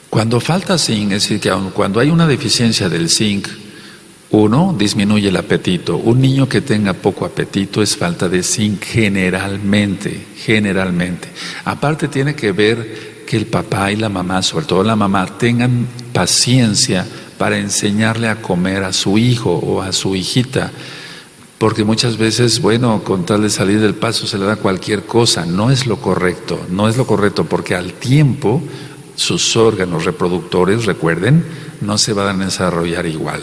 cuando falta zinc, es decir, que cuando hay una deficiencia del zinc, uno, disminuye el apetito. Un niño que tenga poco apetito es falta de zinc generalmente. Aparte tiene que ver que el papá y la mamá, sobre todo la mamá, tengan paciencia para enseñarle a comer a su hijo o a su hijita. Porque muchas veces, bueno, con tal de salir del paso se le da cualquier cosa. No es lo correcto, porque al tiempo sus órganos reproductores, recuerden, no se van a desarrollar igual.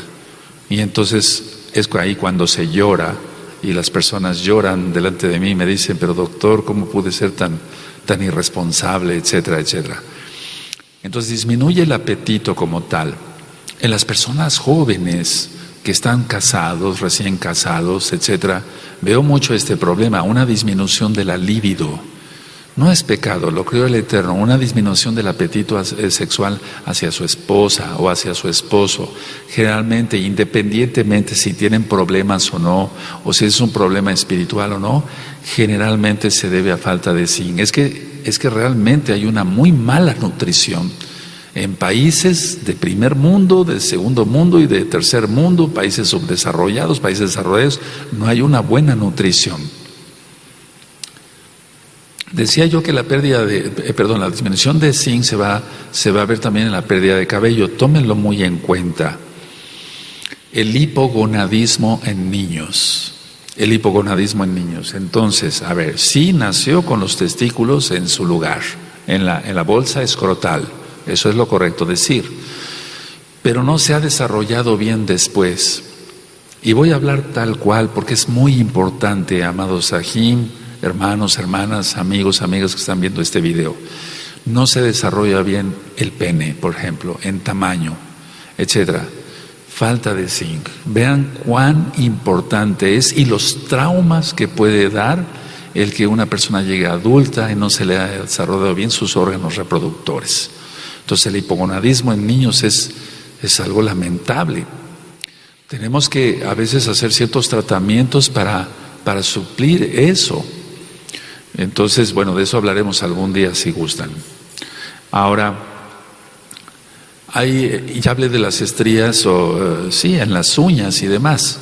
Y entonces es ahí cuando se llora y las personas lloran delante de mí y me dicen, pero doctor, ¿cómo pude ser tan irresponsable, etcétera, etcétera? Entonces disminuye el apetito como tal. En las personas jóvenes que están casados, recién casados, etcétera, veo mucho este problema, una disminución de la libido. No es pecado, lo creó el Eterno, una disminución del apetito sexual hacia su esposa o hacia su esposo. Generalmente, independientemente si tienen problemas o no, o si es un problema espiritual o no, generalmente se debe a falta de zinc. Es que realmente hay una muy mala nutrición en países de primer mundo, de segundo mundo y de tercer mundo, países subdesarrollados, países desarrollados, no hay una buena nutrición. Decía yo que la disminución de zinc se va a ver también en la pérdida de cabello. Tómenlo muy en cuenta. El hipogonadismo en niños. Entonces, a ver, sí nació con los testículos en su lugar, en la bolsa escrotal. Eso es lo correcto decir. Pero no se ha desarrollado bien después. Y voy a hablar tal cual porque es muy importante, amados Sahim, hermanos, hermanas, amigos, amigas que están viendo este video. No se desarrolla bien el pene, por ejemplo, en tamaño, etcétera. falta de zinc. Vean cuán importante es y los traumas que puede dar el que una persona llegue adulta y no se le haya desarrollado bien sus órganos reproductores. Entonces el hipogonadismo en niños es algo lamentable. Tenemos que a veces hacer ciertos tratamientos para suplir eso. Entonces, bueno, de eso hablaremos algún día si gustan. Ahora, ya hablé de las estrías sí, en las uñas y demás,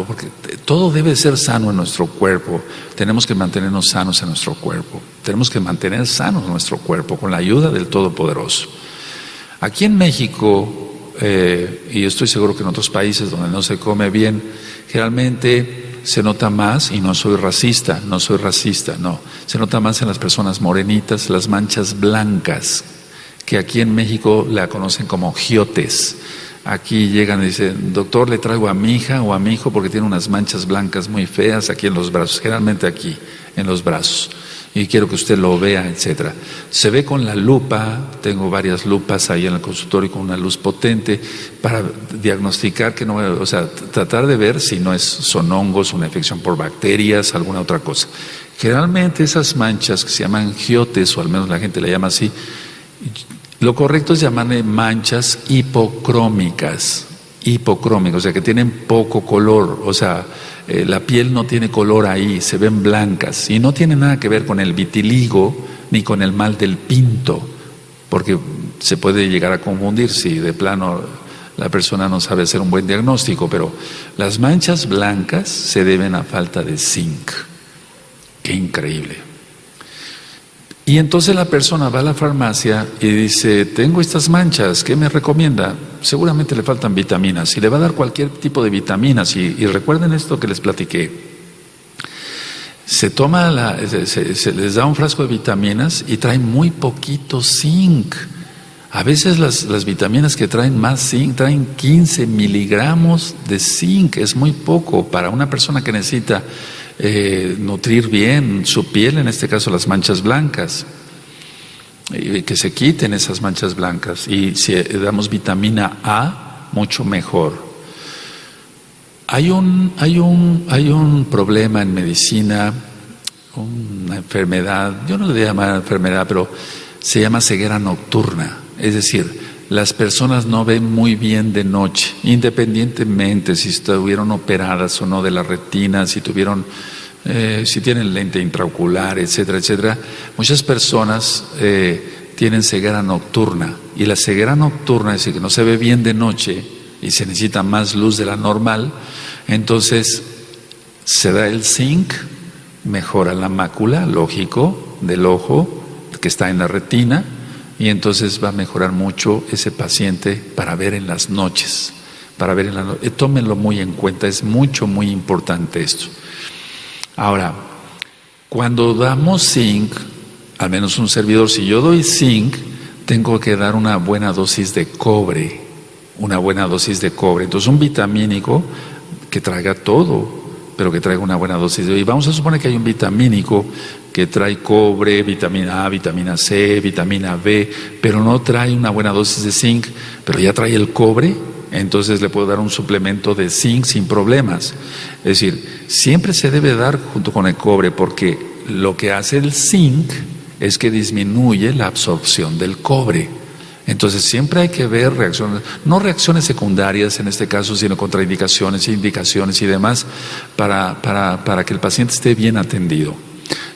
porque todo debe ser sano en nuestro cuerpo. Tenemos que mantenernos sanos en nuestro cuerpo. Tenemos que mantener sano nuestro cuerpo con la ayuda del Todopoderoso. Aquí en México, y estoy seguro que en otros países donde no se come bien, generalmente se nota más, y no soy racista, no, se nota más en las personas morenitas, las manchas blancas, que aquí en México la conocen como giotes. Aquí llegan y dicen, doctor, le traigo a mi hija o a mi hijo porque tiene unas manchas blancas muy feas aquí en los brazos, generalmente aquí en los brazos, y quiero que usted lo vea, etcétera. Se ve con la lupa, tengo varias lupas ahí en el consultorio con una luz potente para diagnosticar que no, o sea, tratar de ver si no son hongos, una infección por bacterias, alguna otra cosa. Generalmente esas manchas que se llaman giotes, o al menos la gente le llama así, lo correcto es llamarle manchas hipocrómicas, o sea, que tienen poco color, o sea, la piel no tiene color ahí, se ven blancas, y no tiene nada que ver con el vitiligo ni con el mal del pinto, porque se puede llegar a confundir si de plano la persona no sabe hacer un buen diagnóstico, pero las manchas blancas se deben a falta de zinc. Qué increíble. Y entonces la persona va a la farmacia y dice, tengo estas manchas, ¿qué me recomienda? Seguramente le faltan vitaminas y le va a dar cualquier tipo de vitaminas. Y recuerden esto que les platiqué. Se les da un frasco de vitaminas y traen muy poquito zinc. A veces las vitaminas que traen más zinc traen 15 miligramos de zinc. Es muy poco para una persona que necesita nutrir bien su piel, en este caso las manchas blancas, y que se quiten esas manchas blancas. Y si damos vitamina A, mucho mejor. Hay un problema en medicina, una enfermedad, yo no le voy a llamar enfermedad, pero se llama ceguera nocturna. Es decir, las personas no ven muy bien de noche, independientemente si estuvieron operadas o no de la retina, si tienen lente intraocular, etcétera, etcétera. Muchas personas tienen ceguera nocturna, y la ceguera nocturna es decir, que no se ve bien de noche y se necesita más luz de la normal. Entonces se da el zinc, mejora la mácula, lógico, del ojo que está en la retina, y entonces va a mejorar mucho ese paciente para ver en las noches, tómenlo muy en cuenta, es muy importante esto. Ahora, cuando damos zinc, al menos un servidor, si yo doy zinc, tengo que dar una buena dosis de cobre, entonces un vitamínico que traiga todo, pero que traiga una buena dosis y vamos a suponer que hay un vitamínico que trae cobre, vitamina A, vitamina C, vitamina B, pero no trae una buena dosis de zinc, pero ya trae el cobre, entonces le puedo dar un suplemento de zinc sin problemas. Es decir, siempre se debe dar junto con el cobre, porque lo que hace el zinc es que disminuye la absorción del cobre. Entonces siempre hay que ver reacciones, no reacciones secundarias en este caso, sino contraindicaciones, indicaciones y demás, para que el paciente esté bien atendido.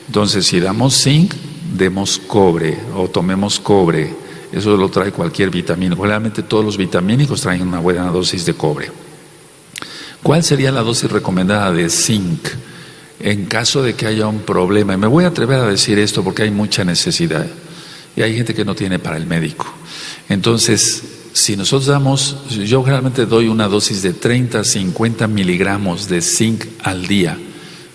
Entonces, si damos zinc, demos cobre o tomemos cobre. Eso lo trae cualquier vitamínico. Realmente todos los vitamínicos traen una buena dosis de cobre. ¿Cuál sería la dosis recomendada de zinc en caso de que haya un problema? Y me voy a atrever a decir esto porque hay mucha necesidad y hay gente que no tiene para el médico. Entonces, si nosotros yo generalmente doy una dosis de 30 a 50 miligramos de zinc al día,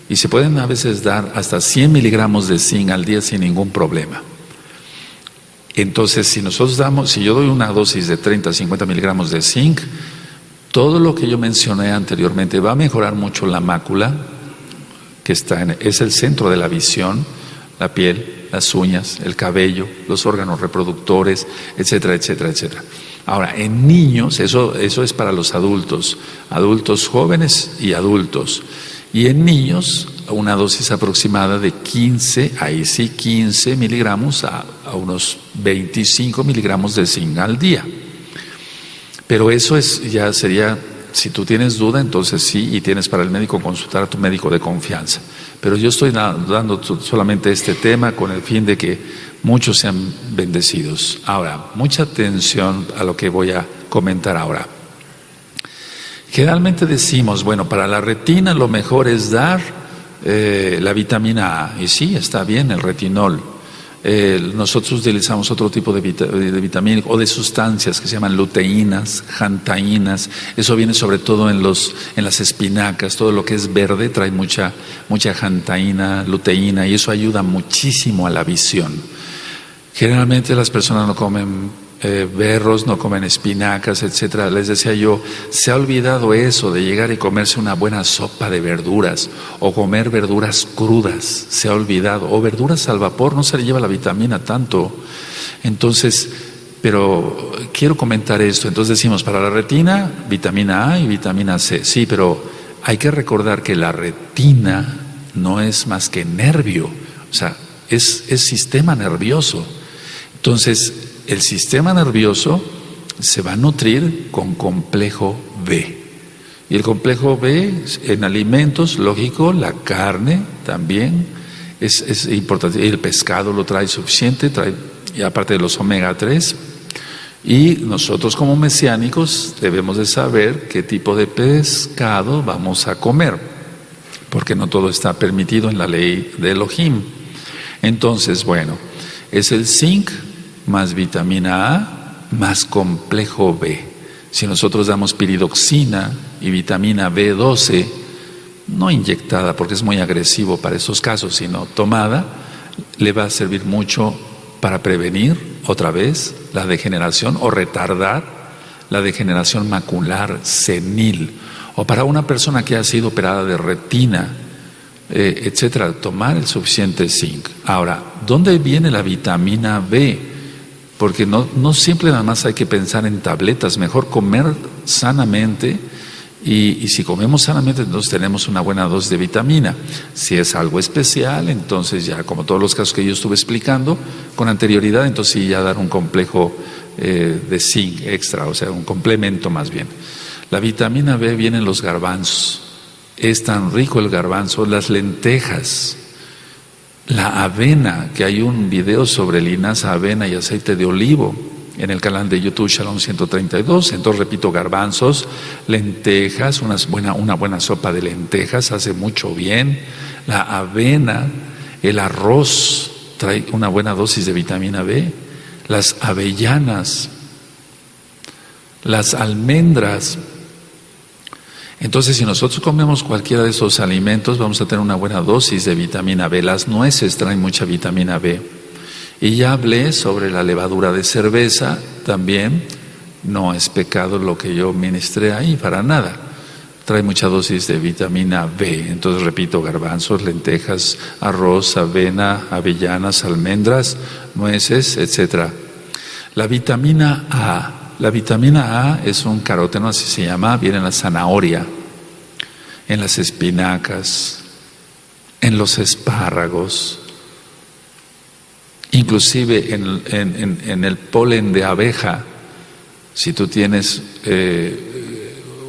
y se pueden a veces dar hasta 100 miligramos de zinc al día sin ningún problema. Entonces, si yo doy una dosis de 30 a 50 miligramos de zinc, todo lo que yo mencioné anteriormente va a mejorar mucho la mácula, que es el centro de la visión, la piel, las uñas, el cabello, los órganos reproductores, etcétera, etcétera, etcétera. Ahora, en niños, eso es para los adultos jóvenes y adultos. Y en niños, una dosis aproximada de 15, ahí sí 15 miligramos a unos 25 miligramos de zinc al día. Pero eso ya sería, si tú tienes duda, entonces sí, y tienes para el médico, consultar a tu médico de confianza. Pero yo estoy dando solamente este tema con el fin de que muchos sean bendecidos. Ahora, mucha atención a lo que voy a comentar ahora. Generalmente decimos, bueno, para la retina lo mejor es dar la vitamina A. Y sí, está bien el retinol. Nosotros utilizamos otro tipo de vitamina o de sustancias que se llaman luteínas, xantaínas. Eso viene sobre todo en las espinacas. Todo lo que es verde trae mucha xantaína, luteína, y eso ayuda muchísimo a la visión. Generalmente las personas no comen berros, no comen espinacas, etcétera. Les decía yo, se ha olvidado eso de llegar y comerse una buena sopa de verduras o comer verduras crudas, se ha olvidado, o verduras al vapor, no se le lleva la vitamina tanto. Entonces, pero quiero comentar esto. Entonces decimos, para la retina, vitamina A y vitamina C. Sí, pero hay que recordar que la retina no es más que nervio, o sea, es sistema nervioso. Entonces, el sistema nervioso se va a nutrir con complejo B. Y el complejo B en alimentos, lógico, la carne también es importante. El pescado lo trae suficiente, y aparte de los omega 3. Y nosotros como mesiánicos debemos de saber qué tipo de pescado vamos a comer, porque no todo está permitido en la ley de Elohim. Entonces, bueno, es el zinc más vitamina A más complejo B. Si nosotros damos piridoxina y vitamina B12, no inyectada porque es muy agresivo para esos casos, sino tomada, le va a servir mucho para prevenir otra vez la degeneración o retardar la degeneración macular senil, o para una persona que ha sido operada de retina, etcétera, tomar el suficiente zinc. Ahora, ¿dónde viene la vitamina B? Porque no siempre nada más hay que pensar en tabletas, mejor comer sanamente, y si comemos sanamente, entonces tenemos una buena dosis de vitamina. Si es algo especial, entonces ya, como todos los casos que yo estuve explicando con anterioridad, entonces sí ya dar un complejo de zinc extra, o sea, un complemento más bien. La vitamina B viene en los garbanzos, es tan rico el garbanzo, las lentejas, la avena, que hay un video sobre linaza, avena y aceite de olivo en el canal de YouTube Shalom 132. Entonces repito, garbanzos, lentejas, una buena sopa de lentejas hace mucho bien. La avena, el arroz trae una buena dosis de vitamina B. Las avellanas, las almendras. Entonces, si nosotros comemos cualquiera de esos alimentos, vamos a tener una buena dosis de vitamina B. Las nueces traen mucha vitamina B. Y ya hablé sobre la levadura de cerveza también. No es pecado lo que yo ministré ahí, para nada. Trae mucha dosis de vitamina B. Entonces, repito, garbanzos, lentejas, arroz, avena, avellanas, almendras, nueces, etcétera. La vitamina A. La vitamina A es un caroteno, así se llama, viene en la zanahoria, en las espinacas, en los espárragos, inclusive en el polen de abeja. Si tú tienes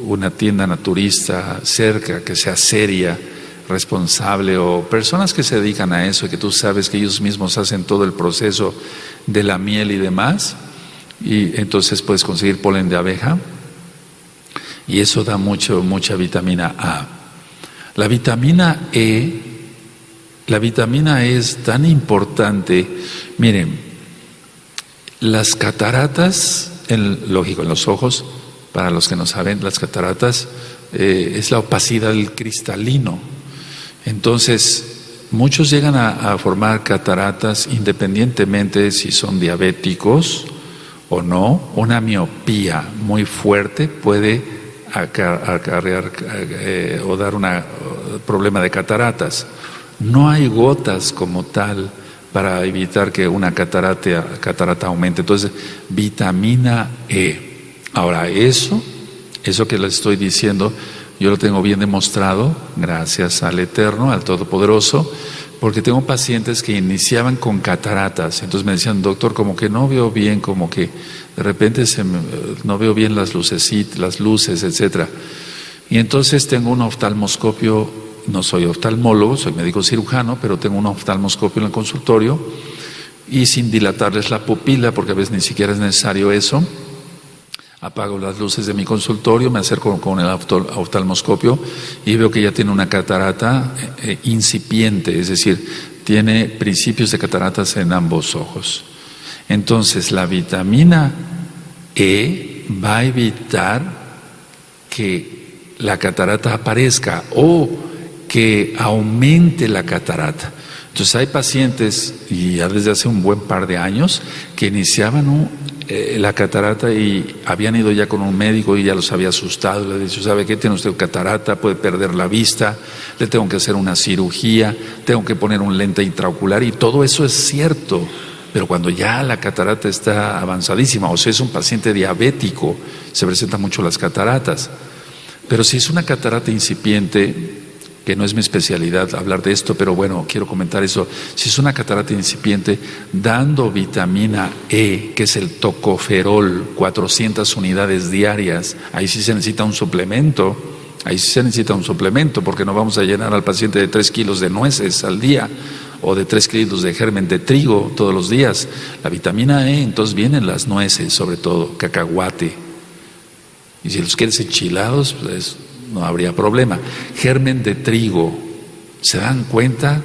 una tienda naturista cerca, que sea seria, responsable, o personas que se dedican a eso y que tú sabes que ellos mismos hacen todo el proceso de la miel y demás, y entonces puedes conseguir polen de abeja, y eso da mucha vitamina A. La vitamina E es tan importante. Miren, las cataratas, lógico, en los ojos, para los que no saben, las cataratas es la opacidad del cristalino. Entonces, muchos llegan a formar cataratas independientemente si son diabéticos o no. Una miopía muy fuerte puede acarrear o dar un problema de cataratas. No hay gotas como tal para evitar que una catarata aumente. Entonces, vitamina E. Ahora, eso que les estoy diciendo, yo lo tengo bien demostrado, gracias al Eterno, al Todopoderoso, porque tengo pacientes que iniciaban con cataratas, entonces me decían, doctor, como que no veo bien, como que de repente no veo bien las luces, etcétera. Y entonces tengo un oftalmoscopio, no soy oftalmólogo, soy médico cirujano, pero tengo un oftalmoscopio en el consultorio, y sin dilatarles la pupila, porque a veces ni siquiera es necesario eso, apago las luces de mi consultorio, me acerco con el oftalmoscopio y veo que ya tiene una catarata incipiente, es decir, tiene principios de cataratas en ambos ojos. Entonces, la vitamina E va a evitar que la catarata aparezca o que aumente la catarata. Entonces, hay pacientes, y ya desde hace un buen par de años, que iniciaban la catarata y habían ido ya con un médico y ya los había asustado, le ha dicho, ¿sabe qué? Tiene usted catarata, puede perder la vista, le tengo que hacer una cirugía, tengo que poner un lente intraocular, y todo eso es cierto, pero cuando ya la catarata está avanzadísima, o sea, es un paciente diabético, se presentan mucho las cataratas, pero si es una catarata incipiente, que no es mi especialidad hablar de esto, pero bueno, quiero comentar eso. Si es una catarata incipiente, dando vitamina E, que es el tocoferol, 400 unidades diarias, ahí sí se necesita un suplemento, porque no vamos a llenar al paciente de 3 kilos de nueces al día, o de 3 kilos de germen de trigo todos los días. La vitamina E, entonces vienen las nueces, sobre todo, cacahuate. Y si los quieres enchilados, pues no habría problema. Germen de trigo, ¿se dan cuenta?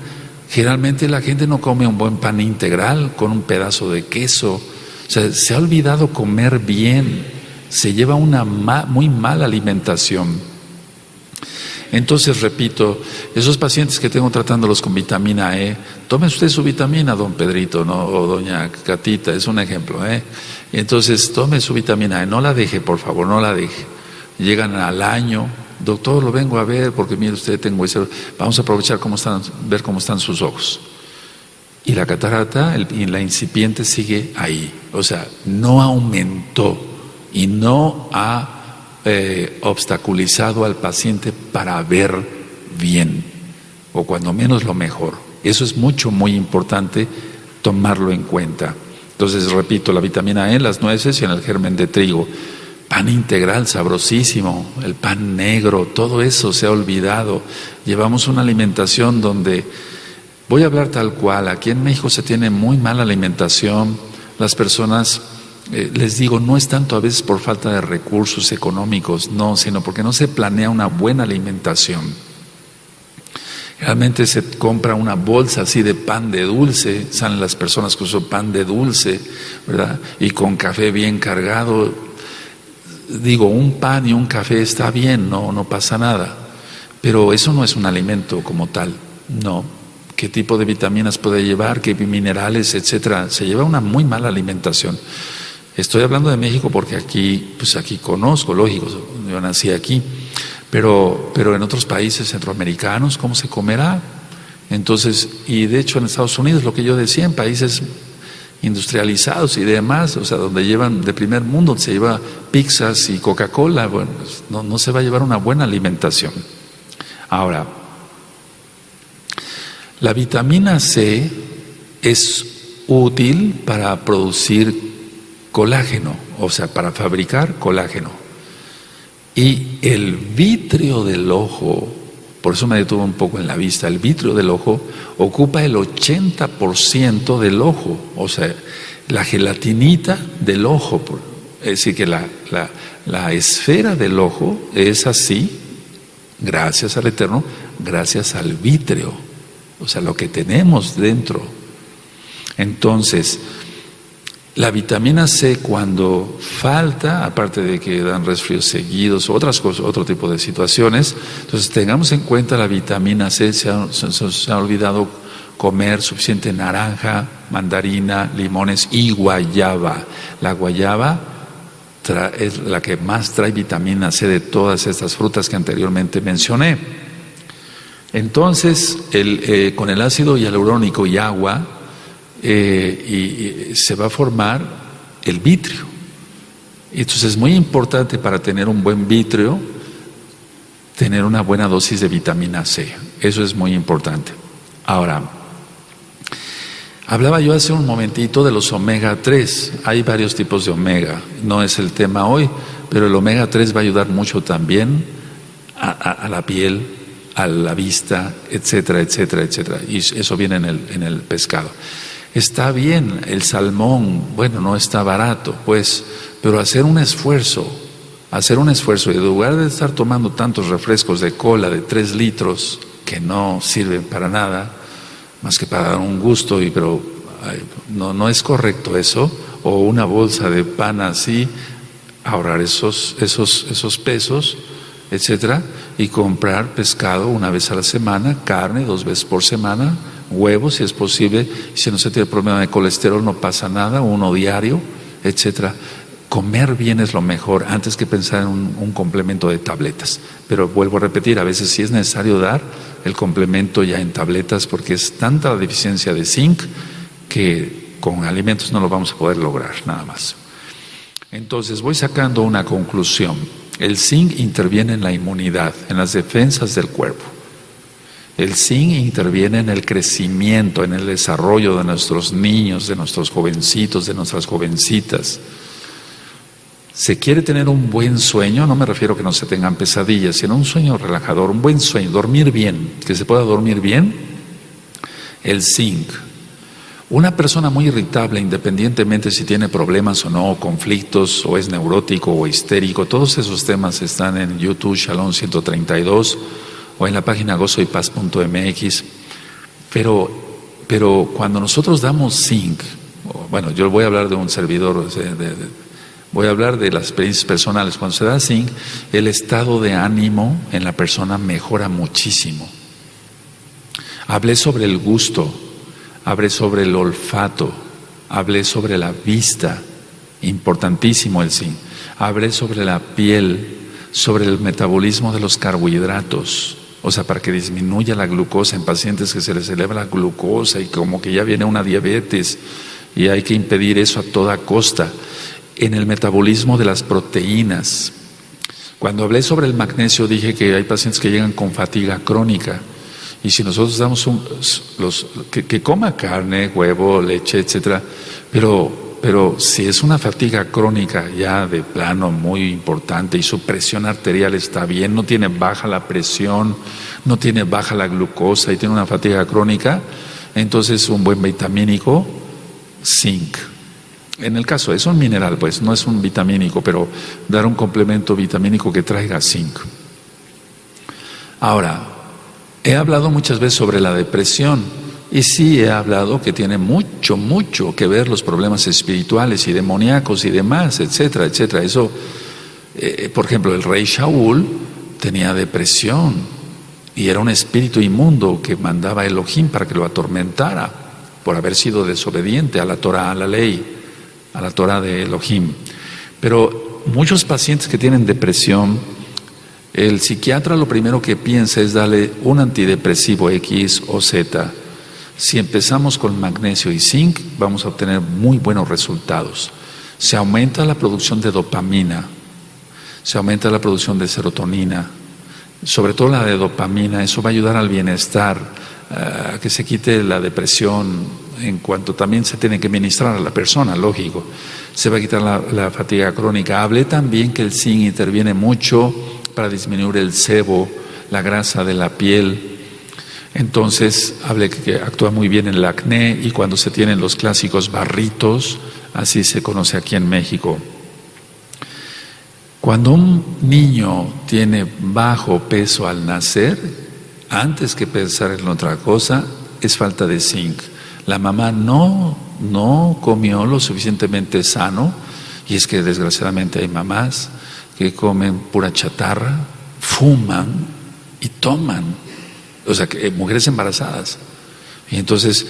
Generalmente la gente no come un buen pan integral con un pedazo de queso. O sea, se ha olvidado comer bien, se lleva una muy mala alimentación. Entonces, repito, esos pacientes que tengo tratándolos con vitamina E, tome usted su vitamina, don Pedrito, ¿no? O doña Catita, es un ejemplo, Entonces, tome su vitamina E, no la deje, por favor, no la deje. Llegan al año, doctor, lo vengo a ver porque mire usted, tengo ese, vamos a aprovechar ver cómo están sus ojos. Y la catarata, y la incipiente sigue ahí, o sea, no aumentó y no ha obstaculizado al paciente para ver bien, o cuando menos lo mejor. Eso es muy importante tomarlo en cuenta. Entonces, repito, la vitamina E en las nueces y en el germen de trigo. Pan integral sabrosísimo, el pan negro, todo eso se ha olvidado. Llevamos una alimentación donde, voy a hablar tal cual, aquí en México se tiene muy mala alimentación. Las personas, les digo, no es tanto a veces por falta de recursos económicos, no, sino porque no se planea una buena alimentación. Realmente se compra una bolsa así de pan de dulce, salen las personas que usan pan de dulce, ¿verdad? Y con café bien cargado. Digo, un pan y un café está bien, no pasa nada, pero eso no es un alimento como tal, no. ¿Qué tipo de vitaminas puede llevar? ¿Qué minerales, etcétera? Se lleva una muy mala alimentación. Estoy hablando de México porque aquí conozco, lógico, yo nací aquí, pero en otros países centroamericanos, ¿cómo se comerá? Entonces, y de hecho en Estados Unidos, lo que yo decía, en países industrializados y demás, o sea, donde llevan de primer mundo, se lleva pizzas y Coca-Cola, bueno, no se va a llevar una buena alimentación. Ahora, la vitamina C es útil para producir colágeno, o sea, para fabricar colágeno. Y el vitrio del ojo, por eso me detuve un poco en la vista, el vitrio del ojo ocupa el 80% del ojo, o sea, la gelatinita del ojo, es decir, que la esfera del ojo es así, gracias al Eterno, gracias al vitrio, o sea, lo que tenemos dentro. Entonces, la vitamina C cuando falta, aparte de que dan resfríos seguidos, otras cosas, otro tipo de situaciones, entonces tengamos en cuenta la vitamina C. Se ha olvidado comer suficiente naranja, mandarina, limones y guayaba. La guayaba es la que más trae vitamina C de todas estas frutas que anteriormente mencioné. Entonces, con el ácido hialurónico y agua, y se va a formar el vitrio. Y entonces es muy importante para tener un buen vítreo, tener una buena dosis de vitamina C. Eso es muy importante. Ahora, hablaba yo hace un momentito de los omega 3. Hay varios tipos de omega. No es el tema hoy, pero el omega 3 va a ayudar mucho también a la piel, a la vista, etcétera, etcétera, etcétera. Y eso viene en el pescado. Está bien, el salmón, bueno, no está barato, pues, pero hacer un esfuerzo, y en lugar de estar tomando tantos refrescos de cola de 3 litros que no sirven para nada, más que para dar un gusto, pero no es correcto eso, o una bolsa de pan así, ahorrar esos pesos, etcétera, y comprar pescado una vez a la semana, carne 2 veces por semana, huevos si es posible, si no se tiene problema de colesterol no pasa nada, uno diario, etcétera. Comer bien es lo mejor antes que pensar en un complemento de tabletas. Pero vuelvo a repetir, a veces sí es necesario dar el complemento ya en tabletas porque es tanta la deficiencia de zinc que con alimentos no lo vamos a poder lograr, nada más. Entonces voy sacando una conclusión. El zinc interviene en la inmunidad, en las defensas del cuerpo. El zinc interviene en el crecimiento, en el desarrollo de nuestros niños, de nuestros jovencitos, de nuestras jovencitas. ¿Se quiere tener un buen sueño? No me refiero a que no se tengan pesadillas, sino un sueño relajador, un buen sueño, dormir bien, que se pueda dormir bien. El zinc. Una persona muy irritable, independientemente si tiene problemas o no, conflictos, o es neurótico o histérico, todos esos temas están en YouTube, Shalom 132, o en la página gozoypaz.mx. Pero cuando nosotros damos zinc, bueno, yo voy a hablar de un servidor, voy a hablar de las experiencias personales. Cuando se da zinc, el estado de ánimo en la persona mejora muchísimo. Hablé sobre el gusto, hablé sobre el olfato, hablé sobre la vista, importantísimo el zinc. Hablé sobre la piel, sobre el metabolismo de los carbohidratos, o sea, para que disminuya la glucosa en pacientes que se les eleva la glucosa y como que ya viene una diabetes y hay que impedir eso a toda costa. En el metabolismo de las proteínas. Cuando hablé sobre el magnesio dije que hay pacientes que llegan con fatiga crónica y si nosotros damos que coma carne, huevo, leche, etcétera, pero si es una fatiga crónica ya de plano muy importante y su presión arterial está bien, no tiene baja la presión, no tiene baja la glucosa y tiene una fatiga crónica, entonces un buen vitamínico, zinc. En el caso, es un mineral, pues, no es un vitamínico, pero dar un complemento vitamínico que traiga zinc. Ahora, he hablado muchas veces sobre la depresión, y sí he hablado que tiene mucho, mucho que ver los problemas espirituales y demoníacos y demás, etcétera, etcétera. Eso, por ejemplo, el rey Shaul tenía depresión, y era un espíritu inmundo que mandaba a Elohim para que lo atormentara, por haber sido desobediente a la Torah, a la ley, a la Torah de Elohim. Pero muchos pacientes que tienen depresión, el psiquiatra lo primero que piensa es darle un antidepresivo X o Z. Si empezamos con magnesio y zinc, vamos a obtener muy buenos resultados. Se aumenta la producción de dopamina, se aumenta la producción de serotonina, sobre todo la de dopamina. Eso va a ayudar al bienestar, a que se quite la depresión. En cuanto también se tiene que ministrar a la persona, lógico, se va a quitar la fatiga crónica. Hablé también que el zinc interviene mucho para disminuir el sebo, la grasa de la piel. Entonces hablé que actúa muy bien en el acné y cuando se tienen los clásicos barritos, así se conoce aquí en México. Cuando un niño tiene bajo peso al nacer, antes que pensar en otra cosa, es falta de zinc. La mamá no comió lo suficientemente sano, y es que desgraciadamente hay mamás que comen pura chatarra, fuman y toman, o sea, mujeres embarazadas. Y entonces,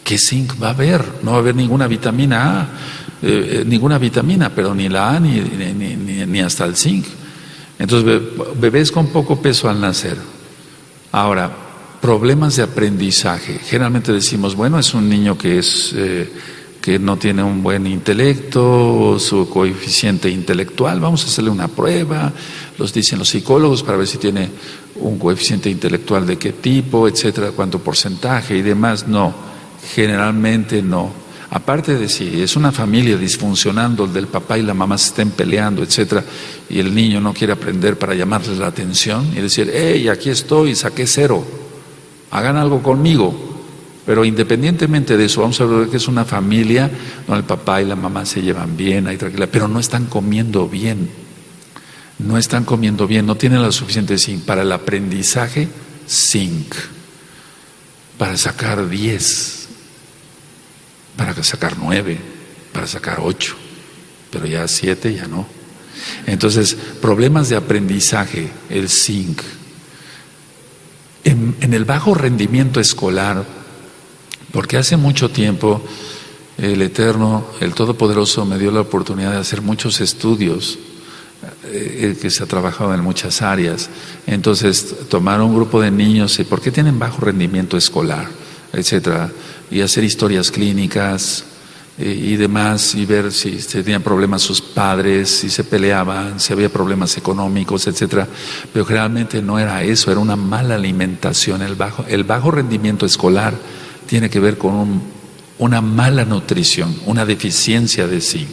¿qué zinc va a haber? No va a haber ninguna vitamina A, pero ni la A ni hasta el zinc. Entonces, bebés con poco peso al nacer. Ahora, problemas de aprendizaje. Generalmente decimos, bueno, es un niño que es que no tiene un buen intelecto, su coeficiente intelectual, vamos a hacerle una prueba, los dicen los psicólogos para ver si tiene un coeficiente intelectual de qué tipo, etcétera, cuánto porcentaje y demás. No, generalmente no. Aparte de si es una familia disfuncional donde el papá y la mamá se estén peleando, etcétera, y el niño no quiere aprender para llamarles la atención y decir, hey, aquí estoy, saqué 0, hagan algo conmigo. Pero independientemente de eso, vamos a ver que es una familia donde el papá y la mamá se llevan bien, ahí tranquila, pero no están comiendo bien. No están comiendo bien, no tienen la suficiente zinc. Para el aprendizaje, zinc. Para sacar 10, para sacar 9, para sacar 8, pero ya 7 ya no. Entonces, problemas de aprendizaje, el zinc. En el bajo rendimiento escolar, porque hace mucho tiempo el Eterno, el Todopoderoso, me dio la oportunidad de hacer muchos estudios, que se ha trabajado en muchas áreas. Entonces, tomar un grupo de niños, ¿por qué tienen bajo rendimiento escolar?, etcétera, y hacer historias clínicas y demás, y ver si tenían problemas sus padres, si se peleaban, si había problemas económicos, etcétera. Pero generalmente no era eso, era una mala alimentación. El bajo rendimiento escolar tiene que ver con una mala nutrición, una deficiencia de zinc.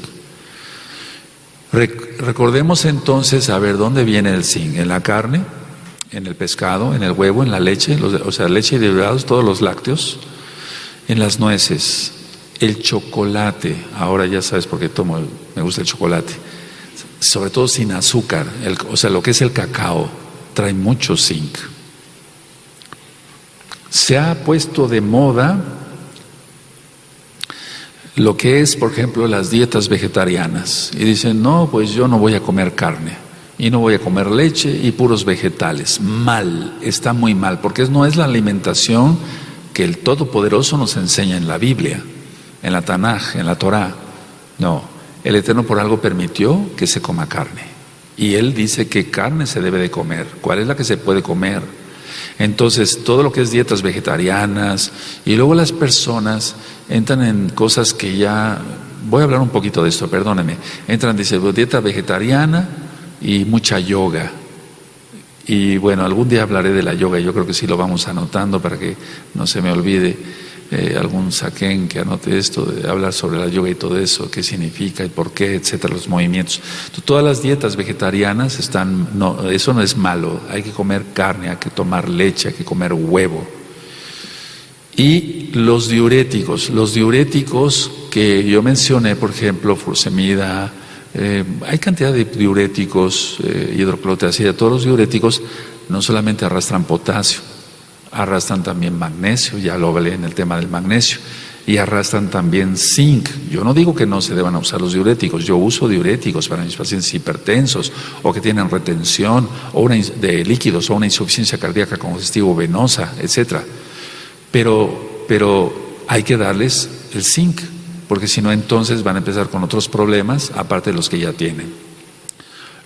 Recordemos entonces, a ver, ¿dónde viene el zinc? En la carne, en el pescado, en el huevo, en la leche, o sea, leche y derivados, todos los lácteos, en las nueces, el chocolate. Ahora ya sabes por qué me gusta el chocolate, sobre todo sin azúcar, o sea, lo que es el cacao, trae mucho zinc. Se ha puesto de moda lo que es, por ejemplo, las dietas vegetarianas. Y dicen, no, pues yo no voy a comer carne, y no voy a comer leche y puros vegetales. Mal, está muy mal, porque no es la alimentación que el Todopoderoso nos enseña en la Biblia, en la Tanaj, en la Torá. No, el Eterno por algo permitió que se coma carne. Y Él dice que carne se debe de comer. ¿Cuál es la que se puede comer? Entonces, todo lo que es dietas vegetarianas, y luego las personas entran en cosas que ya, voy a hablar un poquito de esto, perdónenme, entran, dice, dieta vegetariana y mucha yoga. Y bueno, algún día hablaré de la yoga, yo creo que sí lo vamos anotando para que no se me olvide. Algún saquén que anote esto, de hablar sobre la yoga y todo eso, qué significa y por qué, etcétera, los movimientos. Todas las dietas vegetarianas no, eso no es malo, hay que comer carne, hay que tomar leche, hay que comer huevo. Y los diuréticos que yo mencioné, por ejemplo, furosemida, hay cantidad de diuréticos, hidroclorotiazida, todos los diuréticos no solamente arrastran potasio, arrastran también magnesio, ya lo hablé en el tema del magnesio, y arrastran también zinc. Yo no digo que no se deban usar los diuréticos, yo uso diuréticos para mis pacientes hipertensos o que tienen retención de líquidos o una insuficiencia cardíaca congestiva venosa, etcétera. Pero hay que darles el zinc, porque si no entonces van a empezar con otros problemas aparte de los que ya tienen.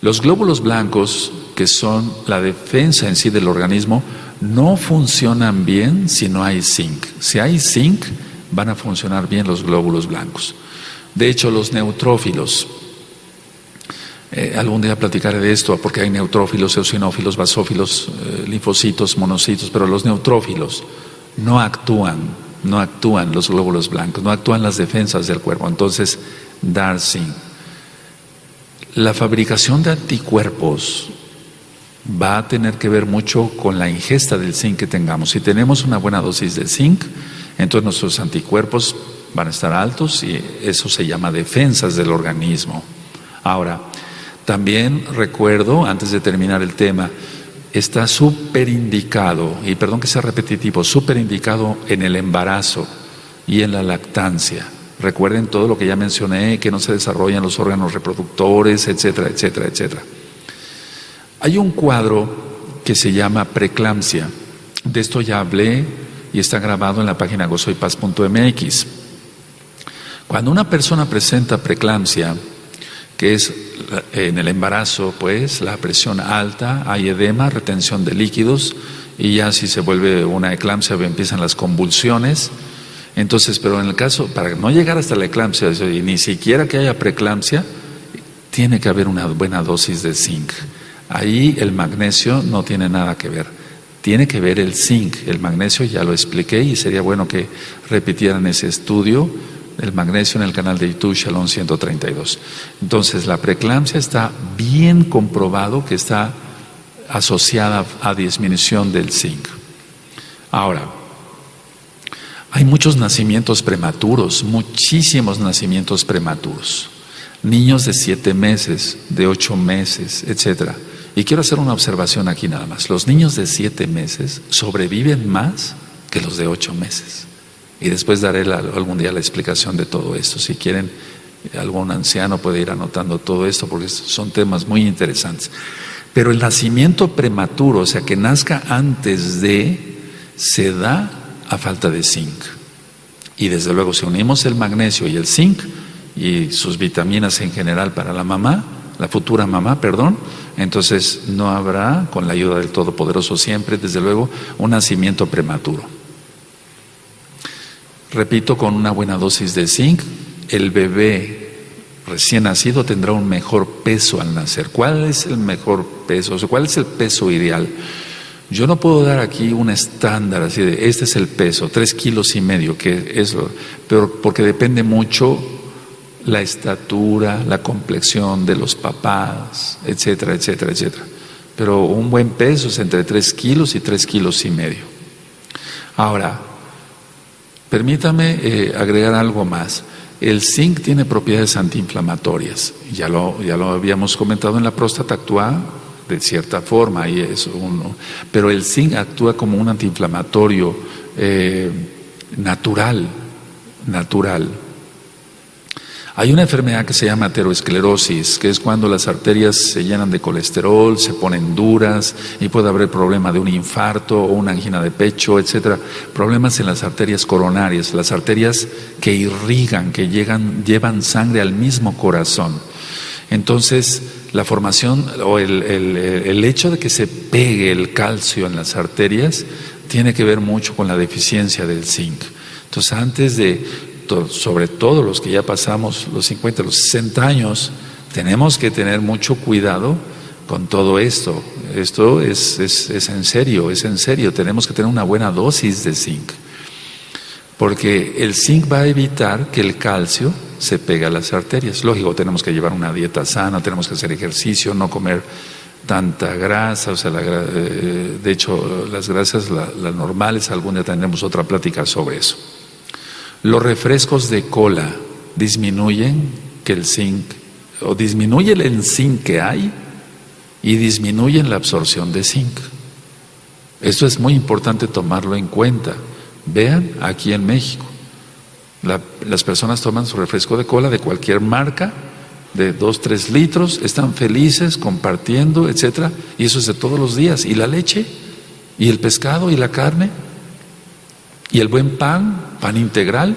Los glóbulos blancos, que son la defensa en sí del organismo, no funcionan bien si no hay zinc. Si hay zinc, van a funcionar bien los glóbulos blancos. De hecho, los neutrófilos, algún día platicaré de esto, porque hay neutrófilos, eosinófilos, basófilos, linfocitos, monocitos, pero los neutrófilos no actúan los glóbulos blancos, no actúan las defensas del cuerpo. Entonces, dar zinc. La fabricación de anticuerpos va a tener que ver mucho con la ingesta del zinc que tengamos. Si tenemos una buena dosis de zinc, entonces nuestros anticuerpos van a estar altos y eso se llama defensas del organismo. Ahora, también recuerdo, antes de terminar el tema, está súper indicado, y perdón que sea repetitivo, súper indicado en el embarazo y en la lactancia. Recuerden todo lo que ya mencioné, que no se desarrollan los órganos reproductores, etcétera, etcétera, etcétera. Hay un cuadro que se llama preeclampsia. De esto ya hablé y está grabado en la página gozoypaz.mx. Cuando una persona presenta preeclampsia, que es en el embarazo, pues la presión alta, hay edema, retención de líquidos, y ya si se vuelve una eclampsia empiezan las convulsiones. Entonces, pero en el caso, para no llegar hasta la eclampsia, y ni siquiera que haya preeclampsia, tiene que haber una buena dosis de zinc. Ahí el magnesio no tiene nada que ver. Tiene que ver el zinc. El magnesio ya lo expliqué y sería bueno que repitieran ese estudio, el magnesio, en el canal de YouTube Shalom 132. Entonces, la preeclampsia está bien comprobado que está asociada a disminución del zinc. Ahora, hay muchos nacimientos prematuros, muchísimos nacimientos prematuros. Niños de 7 meses, de 8 meses, etcétera. Y quiero hacer una observación aquí nada más. Los niños de 7 meses sobreviven más que los de 8 meses. Y después daré algún día la explicación de todo esto. Si quieren, algún anciano puede ir anotando todo esto porque son temas muy interesantes. Pero el nacimiento prematuro, o sea, que nazca antes de, se da a falta de zinc. Y desde luego, si unimos el magnesio y el zinc y sus vitaminas en general para la mamá, la futura mamá, entonces no habrá, con la ayuda del Todopoderoso siempre, desde luego, un nacimiento prematuro. Repito, con una buena dosis de zinc, el bebé recién nacido tendrá un mejor peso al nacer. ¿Cuál es el mejor peso? O sea, ¿cuál es el peso ideal? Yo no puedo dar aquí un estándar así de, este es el peso, 3,5 kilos, que es pero porque depende mucho la estatura, la complexión de los papás, etcétera, etcétera, etcétera. Pero un buen peso es entre 3 kilos y 3,5 kilos. Ahora, permítame agregar algo más. El zinc tiene propiedades antiinflamatorias. Ya lo habíamos comentado en la próstata, actúa de cierta forma, y es pero el zinc actúa como un antiinflamatorio natural. Hay una enfermedad que se llama aterosclerosis, que es cuando las arterias se llenan de colesterol, se ponen duras y puede haber problema de un infarto o una angina de pecho, etcétera. Problemas en las arterias coronarias, las arterias que irrigan, que llevan sangre al mismo corazón. Entonces, la formación o el hecho de que se pegue el calcio en las arterias tiene que ver mucho con la deficiencia del zinc. Entonces, antes de, sobre todo los que ya pasamos los 50, los 60 años, tenemos que tener mucho cuidado con todo esto. Esto es en serio, tenemos que tener una buena dosis de zinc. Porque el zinc va a evitar que el calcio se pegue a las arterias. Lógico, tenemos que llevar una dieta sana, tenemos que hacer ejercicio, no comer tanta grasa, o sea, de hecho, las grasas, las normales, algún día tendremos otra plática sobre eso. Los refrescos de cola disminuyen que el zinc, o disminuyen el zinc que hay y disminuyen la absorción de zinc. Esto es muy importante tomarlo en cuenta. Vean, aquí en México, las personas toman su refresco de cola de cualquier marca, de 2-3 litros, están felices compartiendo, etcétera, y eso es de todos los días. Y la leche, y el pescado, y la carne, y el buen pan integral.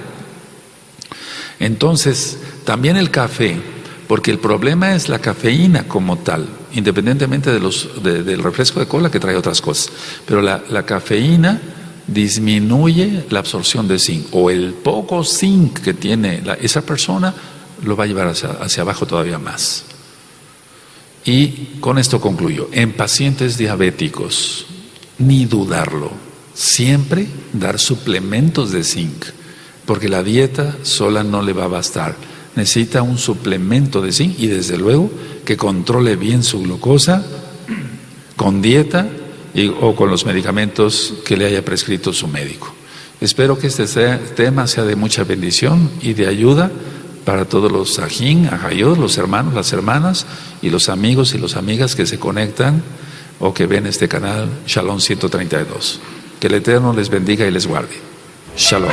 Entonces, también el café, porque el problema es la cafeína como tal, independientemente del refresco de cola que trae otras cosas. Pero la cafeína disminuye la absorción de zinc, o el poco zinc que tiene esa persona lo va a llevar hacia abajo todavía más. Y con esto concluyo. En pacientes diabéticos, ni dudarlo, siempre dar suplementos de zinc, porque la dieta sola no le va a bastar. Necesita un suplemento de zinc y desde luego que controle bien su glucosa con dieta o con los medicamentos que le haya prescrito su médico. Espero que este tema sea de mucha bendición y de ayuda para todos los ajín, ajayot, los hermanos, las hermanas y los amigos y las amigas que se conectan o que ven este canal Shalom 132. Que el Eterno les bendiga y les guarde. Shalom.